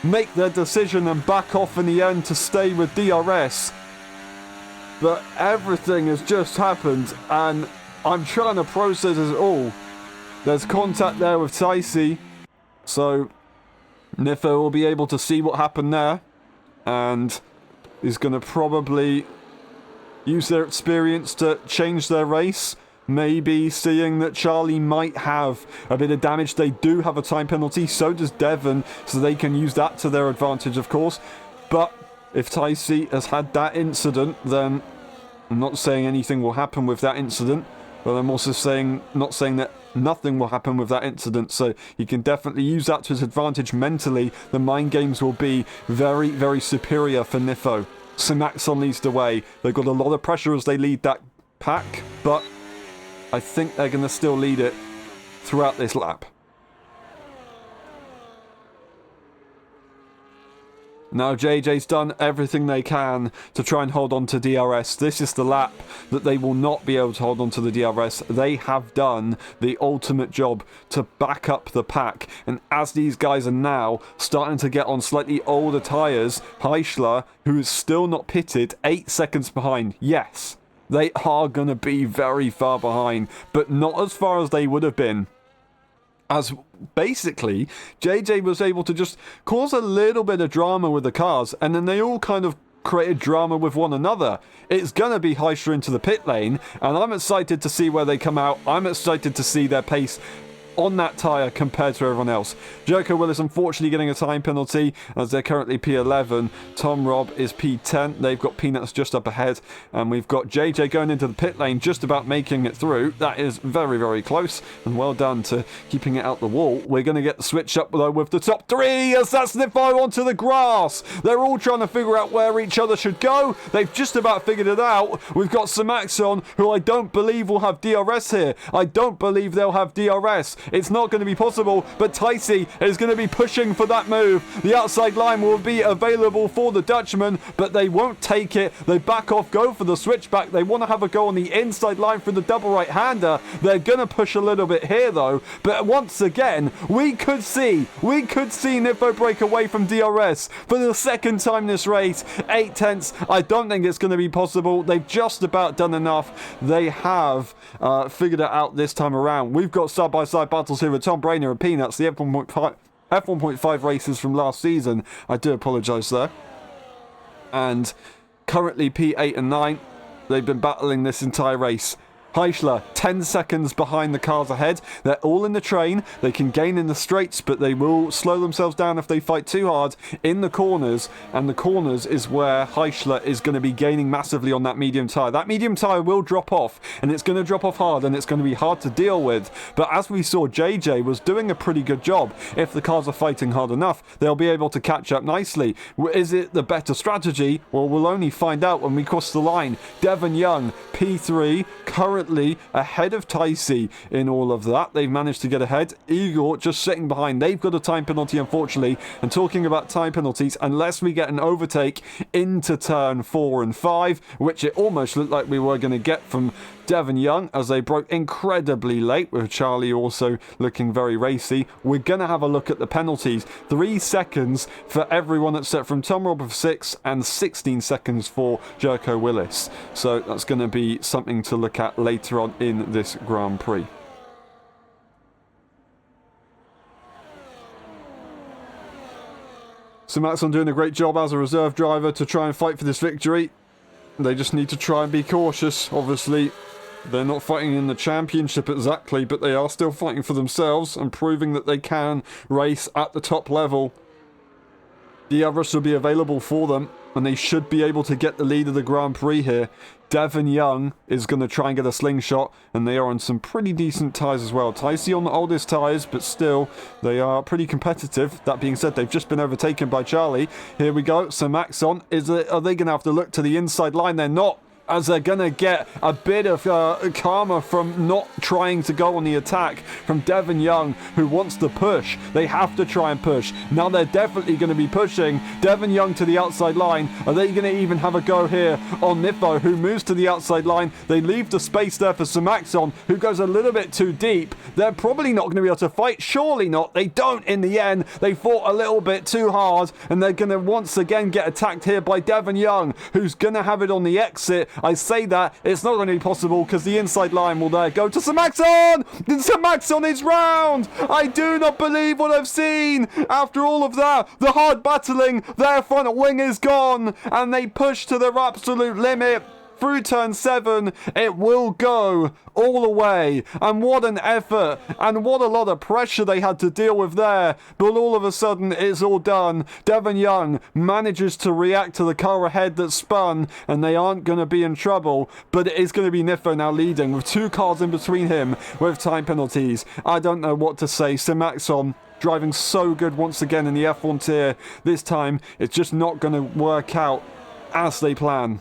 [SPEAKER 1] make their decision and back off in the end to stay with DRS. But everything has just happened, and I'm trying to process it all. There's contact there with Ticey, so Nifo will be able to see what happened there, and is going to probably use their experience to change their race. Maybe seeing that Charlie might have a bit of damage. They do have a time penalty, so does Devon, so they can use that to their advantage, of course. But if Ticey has had that incident, then I'm not saying anything will happen with that incident, but I'm also not saying that nothing will happen with that incident. So he can definitely use that to his advantage mentally. The mind games will be very, very superior for Nifo. Simaxon leads the way. They've got a lot of pressure as they lead that pack, but I think they're going to still lead it throughout this lap. Now JJ's done everything they can to try and hold on to DRS. This is the lap that they will not be able to hold on to the DRS. They have done the ultimate job to back up the pack. And as these guys are now starting to get on slightly older tyres, Heischler, who is still not pitted, 8 seconds behind. Yes, they are going to be very far behind, but not as far as they would have been. As basically, JJ was able to just cause a little bit of drama with the cars, and then they all kind of created drama with one another. It's going to be Heisler into the pit lane, and I'm excited to see where they come out. I'm excited to see their pace on that tyre compared to everyone else. Jericho Willis unfortunately getting a time penalty as they're currently P11. Tom Robb is P10. They've got Peanuts just up ahead, and we've got JJ going into the pit lane just about making it through. That is very, very close, and well done to keeping it out the wall. We're going to get the switch up though with the top three as that's Nifo onto the grass. They're all trying to figure out where each other should go. They've just about figured it out. We've got Samaxon, who I don't believe will have DRS here. I don't believe they'll have DRS. It's not going to be possible, but Ticey is going to be pushing for that move. The outside line will be available for the Dutchman, but they won't take it. They back off, go for the switchback. They want to have a go on the inside line for the double right-hander. They're going to push a little bit here, though. But once again, we could see Nifo break away from DRS for the second time this race. 8 tenths. I don't think it's going to be possible. They've just about done enough. They have figured it out this time around. We've got side-by-side battles here with Tom Brainer and Peanuts, the F1.5 races from last season. I do apologise there. And currently P8 and 9, they've been battling this entire race. Heisler, 10 seconds behind the cars ahead. They're all in the train. They can gain in the straights, but they will slow themselves down if they fight too hard in the corners. And the corners is where Heisler is going to be gaining massively on that medium tyre. That medium tyre will drop off, and it's going to drop off hard, and it's going to be hard to deal with. But as we saw, JJ was doing a pretty good job. If the cars are fighting hard enough, they'll be able to catch up nicely. Is it the better strategy? Well, we'll only find out when we cross the line. Devon Young, P3, currently ahead of Ticey in all of that. They've managed to get ahead. Igor just sitting behind. They've got a time penalty, unfortunately. And talking about time penalties, unless we get an overtake into turn 4 and 5, which it almost looked like we were going to get from Devon Young as they broke incredibly late, with Charlie also looking very racy. We're going to have a look at the penalties. 3 seconds for everyone except from Tom Robb of 6 and 16 seconds for Jericho Willis. So that's going to be something to look at later on in this Grand Prix. So Maxon doing a great job as a reserve driver to try and fight for this victory. They just need to try and be cautious. Obviously, they're not fighting in the championship exactly, but they are still fighting for themselves and proving that they can race at the top level. The others will be available for them, and they should be able to get the lead of the Grand Prix here. Devon Young is going to try and get a slingshot, and they are on some pretty decent tyres as well. Ticey on the oldest tyres, but still, they are pretty competitive. That being said, they've just been overtaken by Charlie. Here we go. So Maxon, are they going to have to look to the inside line? They're not, as they're going to get a bit of karma from not trying to go on the attack from Devon Young, who wants to push. They have to try and push. Now they're definitely going to be pushing. Devon Young to the outside line. Are they going to even have a go here on Nifo, who moves to the outside line? They leave the space there for Samaxon, who goes a little bit too deep. They're probably not going to be able to fight. Surely not. They don't in the end. They fought a little bit too hard, and they're going to once again get attacked here by Devon Young, who's going to have it on the exit. I say that, it's not going to be possible because the inside line will there go to Samaxon! Samaxon is round! I do not believe what I've seen! After all of that, the hard battling, their front wing is gone, and they push to their absolute limit. Through turn 7, it will go all the way. And what an effort. And what a lot of pressure they had to deal with there. But all of a sudden, it's all done. Devon Young manages to react to the car ahead that spun. And they aren't going to be in trouble. But it is going to be Nifo now leading, with 2 cars in between him with time penalties. I don't know what to say. Samaxon driving so good once again in the F1 tier. This time, it's just not going to work out as they plan.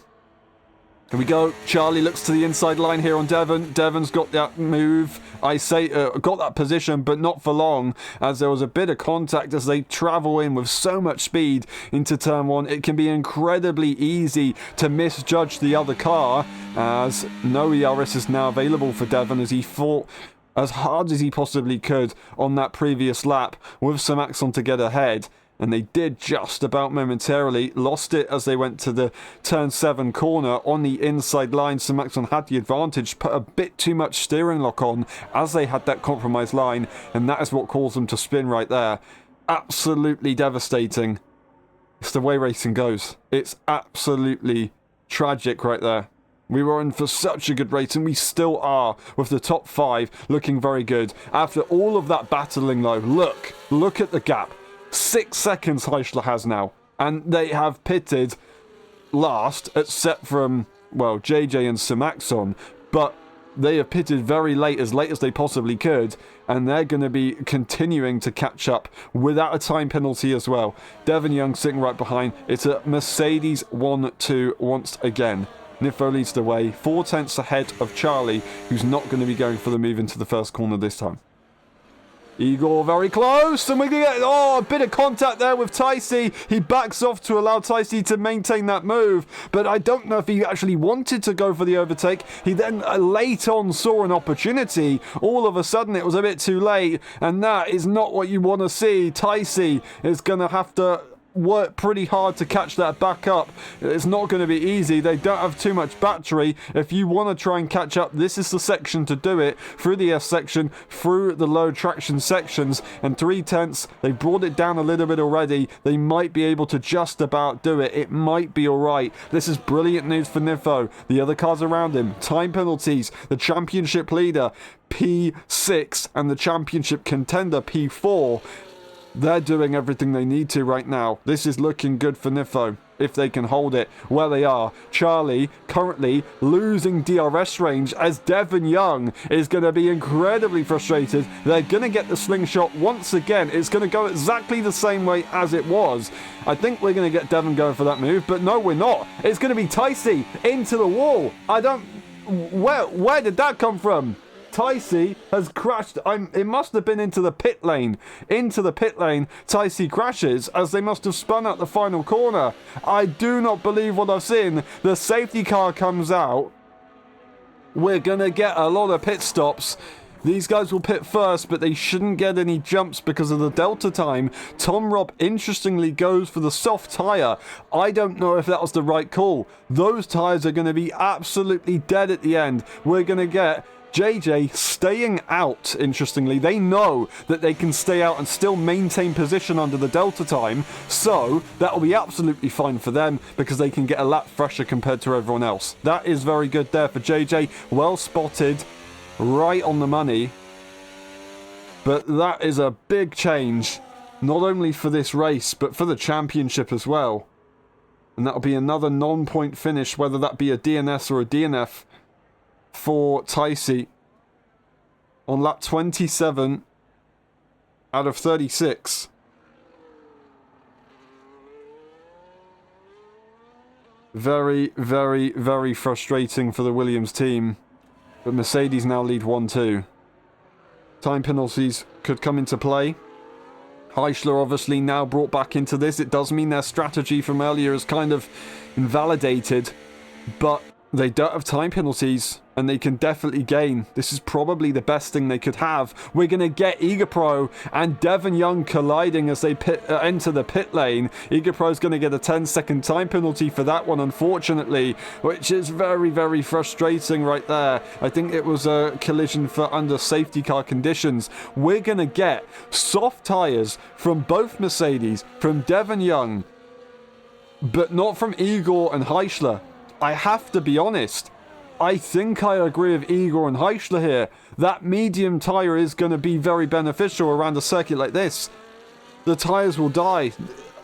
[SPEAKER 1] Here we go. Charlie looks to the inside line here on Devon. Devon's got that move. I say got that position, but not for long, as there was a bit of contact as they travel in with so much speed into turn 1. It can be incredibly easy to misjudge the other car, as no ERS is now available for Devon, as he fought as hard as he possibly could on that previous lap with some Axon to get ahead. And they did just about momentarily. Lost it as they went to the turn 7 corner on the inside line. Samaxon had the advantage, put a bit too much steering lock on as they had that compromised line. And that is what caused them to spin right there. Absolutely devastating. It's the way racing goes. It's absolutely tragic right there. We were in for such a good race, and we still are, with the top 5 looking very good. After all of that battling, though, look at the gap. 6 seconds Heichler has now, and they have pitted last, except from, well, JJ and Simaxon, but they have pitted very late as they possibly could, and they're going to be continuing to catch up without a time penalty as well. Devon Young sitting right behind. It's a Mercedes 1-2 once again. Nifo leads the way, 4 tenths ahead of Charlie, who's not going to be going for the move into the first corner this time. Igor very close, and we get a bit of contact there with Ticey. He backs off to allow Ticey to maintain that move, but I don't know if he actually wanted to go for the overtake. He then late on saw an opportunity. All of a sudden it was a bit too late, and that is not what you want to see. Ticey is going to have to work pretty hard to catch that back up. It's not going to be easy. They don't have too much battery. If you want to try and catch up, this is the section to do it. Through the S section, through the low traction sections, and 3 tenths. They brought it down a little bit already. They might be able to just about do it. It might be alright. This is brilliant news for Nifo. The other cars around him, time penalties, the championship leader P6 and the championship contender P4. They're doing everything they need to right now. This is looking good for Nifo, if they can hold it where they are. Charlie currently losing DRS range as Devon Young is going to be incredibly frustrated. They're going to get the slingshot once again. It's going to go exactly the same way as it was. I think we're going to get Devon going for that move, but no, we're not. It's going to be Ticey into the wall. Where did that come from? Ticey has crashed. It must have been into the pit lane. Into the pit lane, Ticey crashes as they must have spun out the final corner. I do not believe what I've seen. The safety car comes out. We're going to get a lot of pit stops. These guys will pit first, but they shouldn't get any jumps because of the delta time. Tom Robb, interestingly, goes for the soft tyre. I don't know if that was the right call. Those tyres are going to be absolutely dead at the end. We're going to get JJ staying out, interestingly. They know that they can stay out and still maintain position under the delta time, so that will be absolutely fine for them because they can get a lap fresher compared to everyone else. That is very good there for JJ. Well spotted, right on the money. But that is a big change, not only for this race, but for the championship as well. And that'll be another non-point finish, whether that be a DNS or a DNF, for Ticey on lap 27 out of 36. Very, very, very frustrating for the Williams team. But Mercedes now lead 1-2. Time penalties could come into play. Heichler obviously now brought back into this. It does mean their strategy from earlier is kind of invalidated, but they don't have time penalties, and they can definitely gain. This is probably the best thing they could have. We're going to get Igapro and Devon Young colliding as they enter the pit lane. Igapro is going to get a 10-second time penalty for that one, unfortunately, which is very, very frustrating right there. I think it was a collision for under safety car conditions. We're going to get soft tyres from both Mercedes, from Devon Young, but not from Igor and Heichler. I have to be honest. I think I agree with Igor and Heichler here. That medium tyre is going to be very beneficial around a circuit like this. The tyres will die.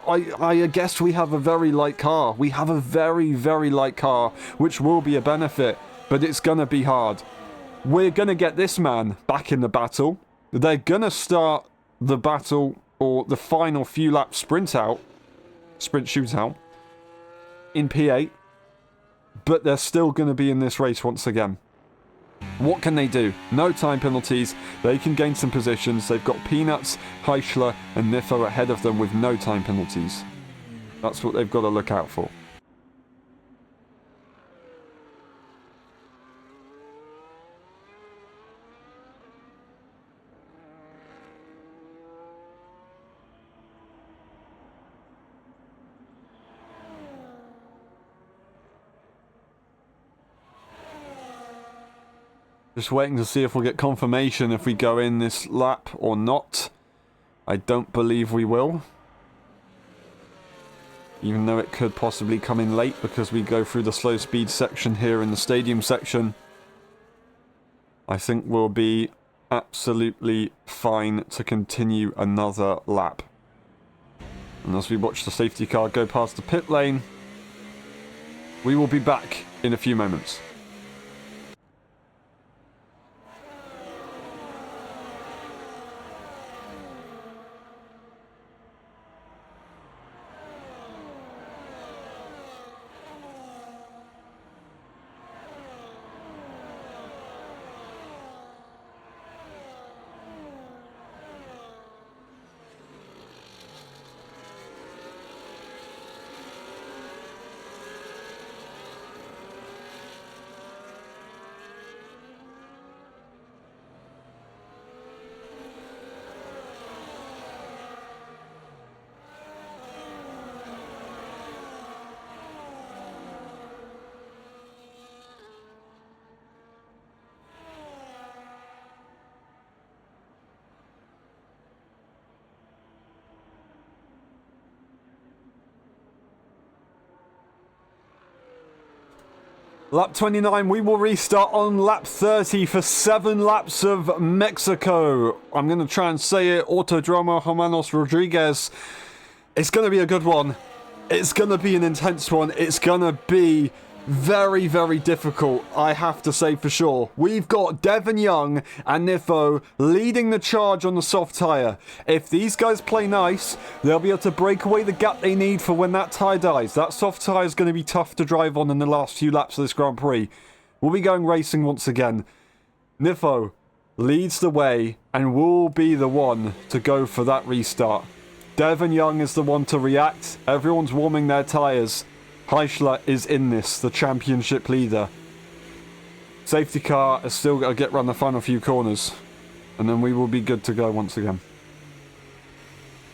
[SPEAKER 1] I guess we have a very light car. We have a very, very light car, which will be a benefit, but it's going to be hard. We're going to get this man back in the battle. They're going to start the battle, or the final few laps sprint shootout, in P8. But they're still going to be in this race once again. What can they do? No time penalties. They can gain some positions. They've got Peanuts, Heichler, and Nifo ahead of them with no time penalties. That's what they've got to look out for. Just waiting to see if we'll get confirmation if we go in this lap or not. I don't believe we will. even though it could possibly come in late because we go through the slow speed section here in the stadium section. I think we'll be absolutely fine to continue another lap. And as we watch the safety car go past the pit lane, we will be back in a few moments. Lap 29, we will restart on lap 30 for 7 laps of Mexico. I'm going to try and say it, Autodromo Hermanos Rodriguez. It's going to be a good one. It's going to be an intense one. It's going to be very, very difficult, I have to say for sure. We've got Devon Young and Nifo leading the charge on the soft tyre. If these guys play nice, they'll be able to break away the gap they need for when that tyre dies. That soft tyre is going to be tough to drive on in the last few laps of this Grand Prix. We'll be going racing once again. Nifo leads the way and will be the one to go for that restart. Devon Young is the one to react. Everyone's warming their tyres. Heischler is in this, the championship leader. Safety car has still got to get around the final few corners. And then we will be good to go once again.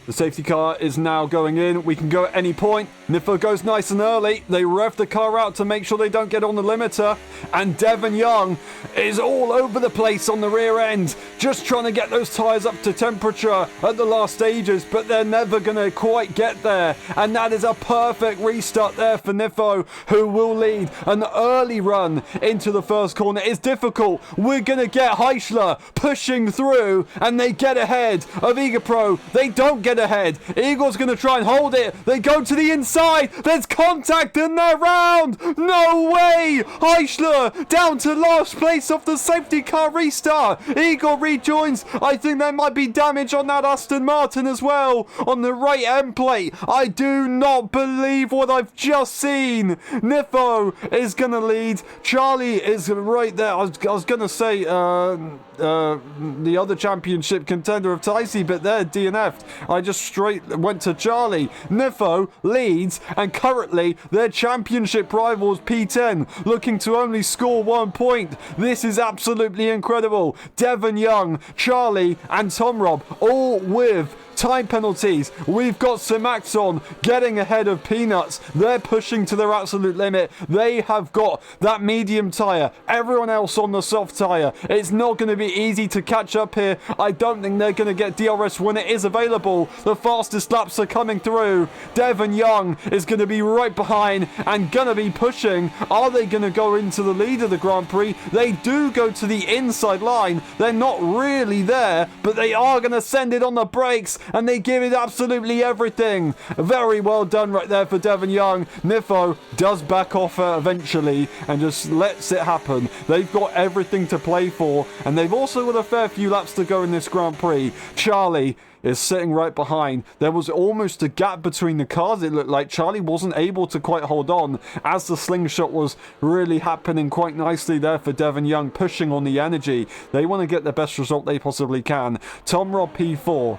[SPEAKER 1] The safety car is now going in. We can go at any point. Nifo goes nice and early. They rev the car out to make sure they don't get on the limiter. And Devon Young is all over the place on the rear end. Just trying to get those tyres up to temperature at the last stages. But they're never going to quite get there. And that is a perfect restart there for Nifo, who will lead an early run into the first corner. It's difficult. We're going to get Heischler pushing through. And they get ahead of Igapro. They don't get ahead. Eagle's going to try and hold it. They go to the inside. There's contact and they're round. No way. Heischler down to last place off the safety car restart. Eagle rejoins. I think there might be damage on that Aston Martin as well on the right end plate. I do not believe what I've just seen. Nifo is going to lead. Charlie is right there. I was going to say the other championship contender of Ticey, but they're DNF'd. I just straight went to Charlie. Nifo leads, and currently their championship rivals P10 looking to only score 1 point. This is absolutely incredible. Devon Young, Charlie, and Tom Rob all with time penalties. We've got Simaxon getting ahead of Peanuts. They're pushing to their absolute limit. They have got that medium tyre. Everyone else on the soft tyre. It's not going to be easy to catch up here. I don't think they're going to get DRS when it is available. The fastest laps are coming through. Devon Young is going to be right behind and going to be pushing. Are they going to go into the lead of the Grand Prix? They do go to the inside line. They're not really there, but they are going to send it on the brakes. And they give it absolutely everything. Very well done right there for Devon Young. Nifo does back off eventually and just lets it happen. They've got everything to play for, and they've also got a fair few laps to go in this Grand Prix. Charlie is sitting right behind. There was almost a gap between the cars. It looked like Charlie wasn't able to quite hold on as the slingshot was really happening quite nicely there for Devon Young, pushing on the energy. They want to get the best result they possibly can. Tom Rob P4,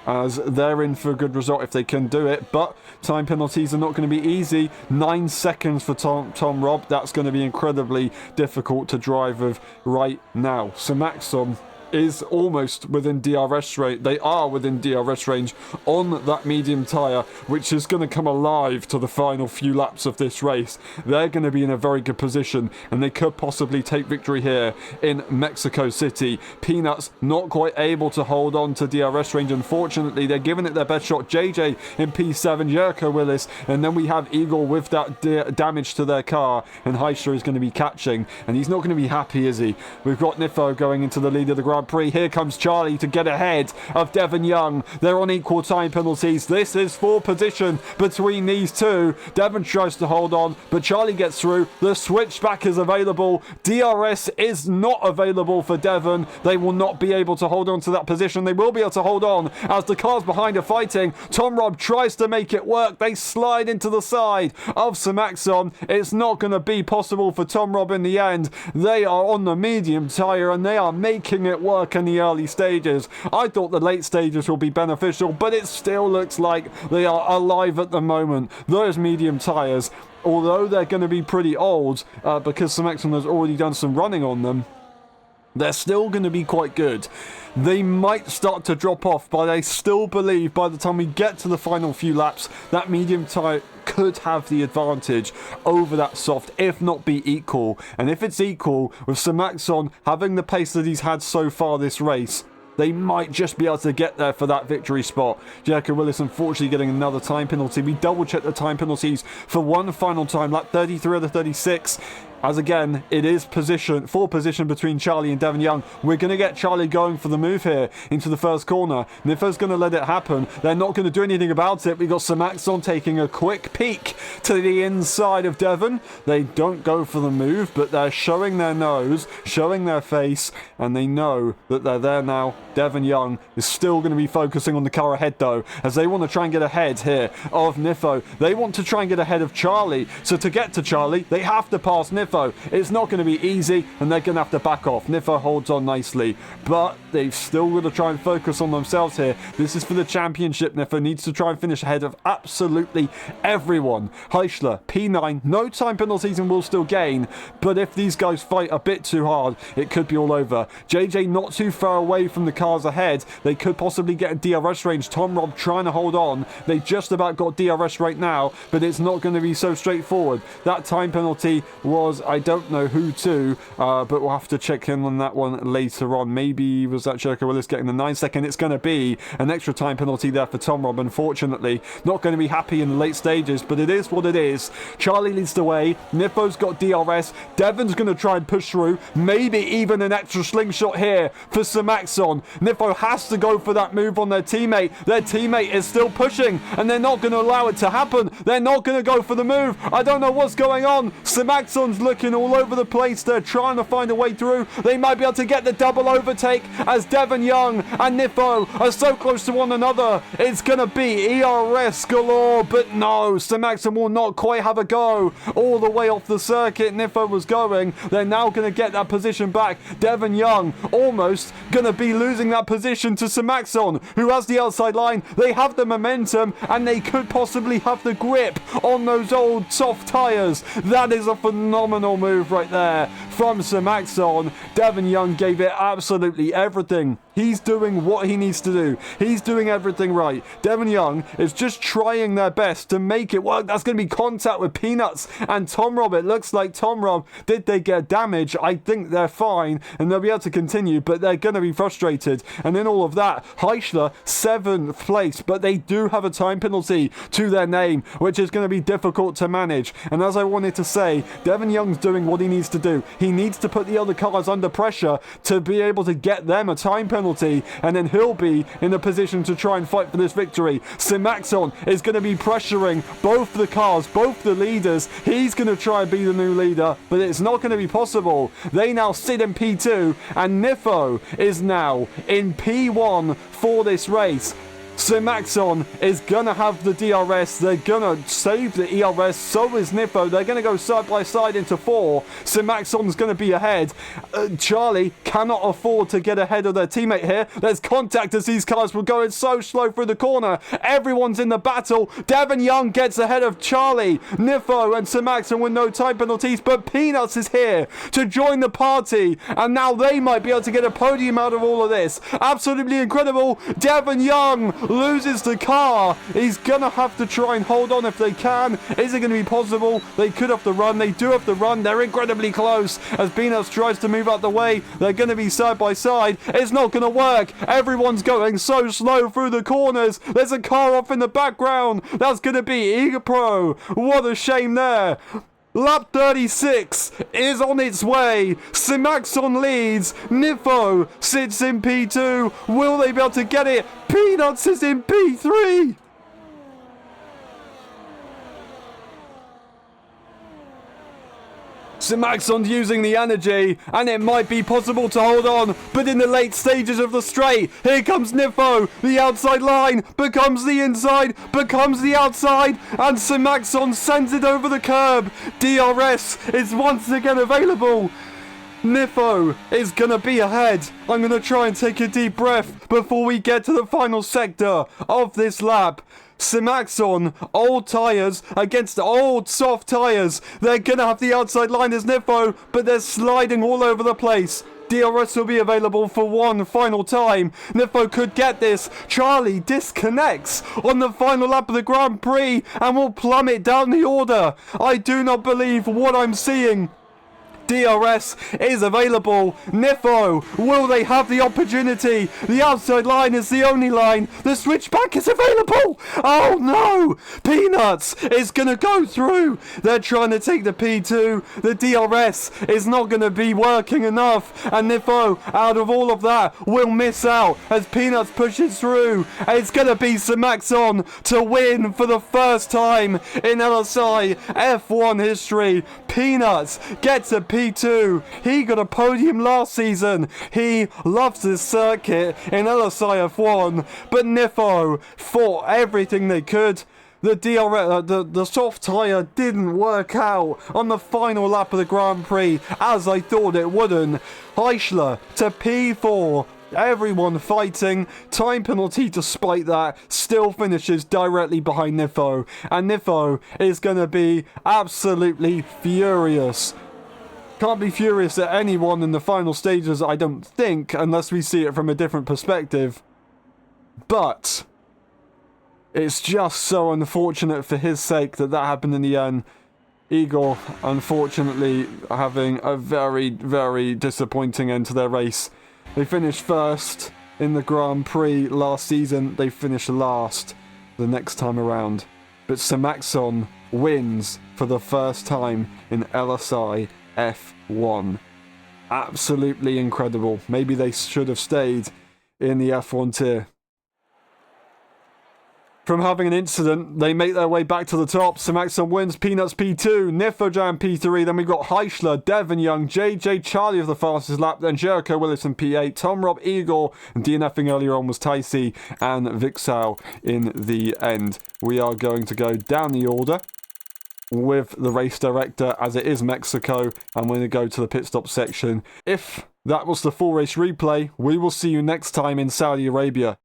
[SPEAKER 1] as they're in for a good result if they can do it, but time penalties are not going to be easy. 9 seconds for Tom Rob. That's going to be incredibly difficult to drive with right now. So Maxom is almost within DRS range. They are within DRS range on that medium tyre, which is going to come alive to the final few laps of this race. They're going to be in a very good position, and they could possibly take victory here in Mexico City. Peanuts not quite able to hold on to DRS range, unfortunately. They're giving it their best shot. JJ in P7, Jericho Willis, and then we have Eagle with that damage to their car, and Heisler is going to be catching, and he's not going to be happy, is he? We've got Nifo going into the lead of the Grand Prix. Here comes Charlie to get ahead of Devon Young. They're on equal time penalties. This is for position between these two. Devon tries to hold on, but Charlie gets through. The switchback is available. DRS is not available for Devon. They will not be able to hold on to that position. They will be able to hold on as the cars behind are fighting. Tom Robb tries to make it work. They slide into the side of Samaxon. It's not going to be possible for Tom Robb in the end. They are on the medium tyre and they are making it work in the early stages. I thought the late stages will be beneficial, but it still looks like they are alive at the moment. Those medium tyres, although they're going to be pretty old because Samaxon has already done some running on them, they're still going to be quite good. They might start to drop off, but I still believe by the time we get to the final few laps, that medium tyre could have the advantage over that soft, if not be equal. And if it's equal, with Samaxon having the pace that he's had so far this race, they might just be able to get there for that victory spot. Jericho Willis unfortunately getting another time penalty. We double check the time penalties for one final time, lap 33 of the 36. As again, it is position between Charlie and Devon Young. We're going to get Charlie going for the move here into the first corner. Nifo's going to let it happen. They're not going to do anything about it. We've got Samaxon taking a quick peek to the inside of Devon. They don't go for the move, but they're showing their nose, showing their face, and they know that they're there now. Devon Young is still going to be focusing on the car ahead, though, as they want to try and get ahead here of Nifo. They want to try and get ahead of Charlie. So to get to Charlie, they have to pass Nifo. It's not going to be easy, and they're going to have to back off. Nifo holds on nicely, but they've still got to try and focus on themselves here. This is for the championship. Nifo needs to try and finish ahead of absolutely everyone. Heisler, P9, no time penalties and will still gain, but if these guys fight a bit too hard, it could be all over. JJ not too far away from the cars ahead. They could possibly get a DRS range. Tom Robb trying to hold on. They just about got DRS right now, but it's not going to be so straightforward. That time penalty was, I don't know who to, but we'll have to check in on that one later on. Maybe was that Jericho Willis getting the 9 second? It's going to be an extra time penalty there for Tom Robb, unfortunately. Not going to be happy in the late stages, but it is what it is. Charlie leads the way. Nifo's got DRS. Devon's going to try and push through. Maybe even an extra slingshot here for Samaxon. Nifo has to go for that move on their teammate. Their teammate is still pushing, and they're not going to allow it to happen. They're not going to go for the move. I don't know what's going on. Samaxon's looking all over the place. They're trying to find a way through. They might be able to get the double overtake as Devon Young and Nifo are so close to one another. It's going to be ERS galore, but no, Samaxon will not quite have a go all the way off the circuit. Nifo was going. They're now going to get that position back. Devon Young almost going to be losing that position to Samaxon, who has the outside line. They have the momentum, and they could possibly have the grip on those old soft tyres. That is a phenomenal move right there from Samaxon. Devon Young gave it absolutely everything. He's doing what he needs to do. He's doing everything right. Devon Young is just trying their best to make it work. That's going to be contact with Peanuts and Tom Robb. It looks like Tom Robb, did they get damage? I think they're fine and they'll be able to continue, but they're going to be frustrated. And in all of that, Heisler, 7th place, but they do have a time penalty to their name, which is going to be difficult to manage. And as I wanted to say, Devon Young's doing what he needs to do. He needs to put the other cars under pressure to be able to get them a time penalty, and then he'll be in a position to try and fight for this victory. Samaxon is going to be pressuring both the cars, both the leaders. He's going to try and be the new leader, but it's not going to be possible. They now sit in P2, and Nifo is now in P1 for this race. Simaxon is gonna have the DRS. They're gonna save the ERS. So is Nifo. They're gonna go side by side into 4. Simaxon's gonna be ahead. Charlie cannot afford to get ahead of their teammate here. There's contact as these cars were going so slow through the corner. Everyone's in the battle. Devon Young gets ahead of Charlie. Nifo and Simaxon with no time penalties, but Peanuts is here to join the party, and now they might be able to get a podium out of all of this. Absolutely incredible. Devon Young loses the car. He's gonna have to try and hold on if they can. Is it gonna be possible? They could have to run. They do have to run. They're incredibly close as Peanuts tries to move out the way. They're gonna be side by side. It's not gonna work. Everyone's going so slow through the corners. There's a car off in the background. That's gonna be Eager Pro. What a shame there. Lap 36 is on its way. Simaxon leads. Nifo sits in P2. Will they be able to get it? Peanuts is in P3. Simaxon's using the energy, and it might be possible to hold on, but in the late stages of the straight, here comes Nifo. The outside line becomes the inside, becomes the outside, and Simaxon sends it over the curb. DRS is once again available. Nifo is going to be ahead. I'm going to try and take a deep breath before we get to the final sector of this lap. Simaxon, old tyres against old soft tyres. They're going to have the outside line as Nifo, but they're sliding all over the place. DRS will be available for one final time. Nifo could get this. Charlie disconnects on the final lap of the Grand Prix and will plummet down the order. I do not believe what I'm seeing. DRS is available. Nifo, will they have the opportunity? The outside line is the only line. The switchback is available. Oh no! Peanuts is going to go through. They're trying to take the P2. The DRS is not going to be working enough. And Nifo, out of all of that, will miss out as Peanuts pushes through. It's going to be Simaxon to win for the first time in LSI F1 history. Peanuts gets a P2. He got a podium last season. He loves this circuit in LSI F1, but Nifo fought everything they could. The DRS, the soft tyre didn't work out on the final lap of the Grand Prix as I thought it wouldn't. Heischler to P4. Everyone fighting. Time penalty despite that still finishes directly behind Nifo. And Nifo is going to be absolutely furious. Can't be furious at anyone in the final stages, I don't think, unless we see it from a different perspective. But it's just so unfortunate for his sake that happened in the end. Igor, unfortunately, having a very, very disappointing end to their race. They finished first in the Grand Prix last season. They finished last the next time around. But Simaxon wins for the first time in LSI F1. Absolutely incredible. Maybe they should have stayed in the F1 tier. From having an incident, they make their way back to the top. Simaxon wins, Peanuts P2, Nifojam P3, then we've got Heischler, Devon Young, JJ Charlie of the fastest lap, then Jericho Willison P8, Tom Rob Igor, and DNFing earlier on was Ticey and Vixal in the end. We are going to go down the order with the race director as it is Mexico, and we're going to go to the pit stop section. If that was the full race replay, we will see you next time in Saudi Arabia.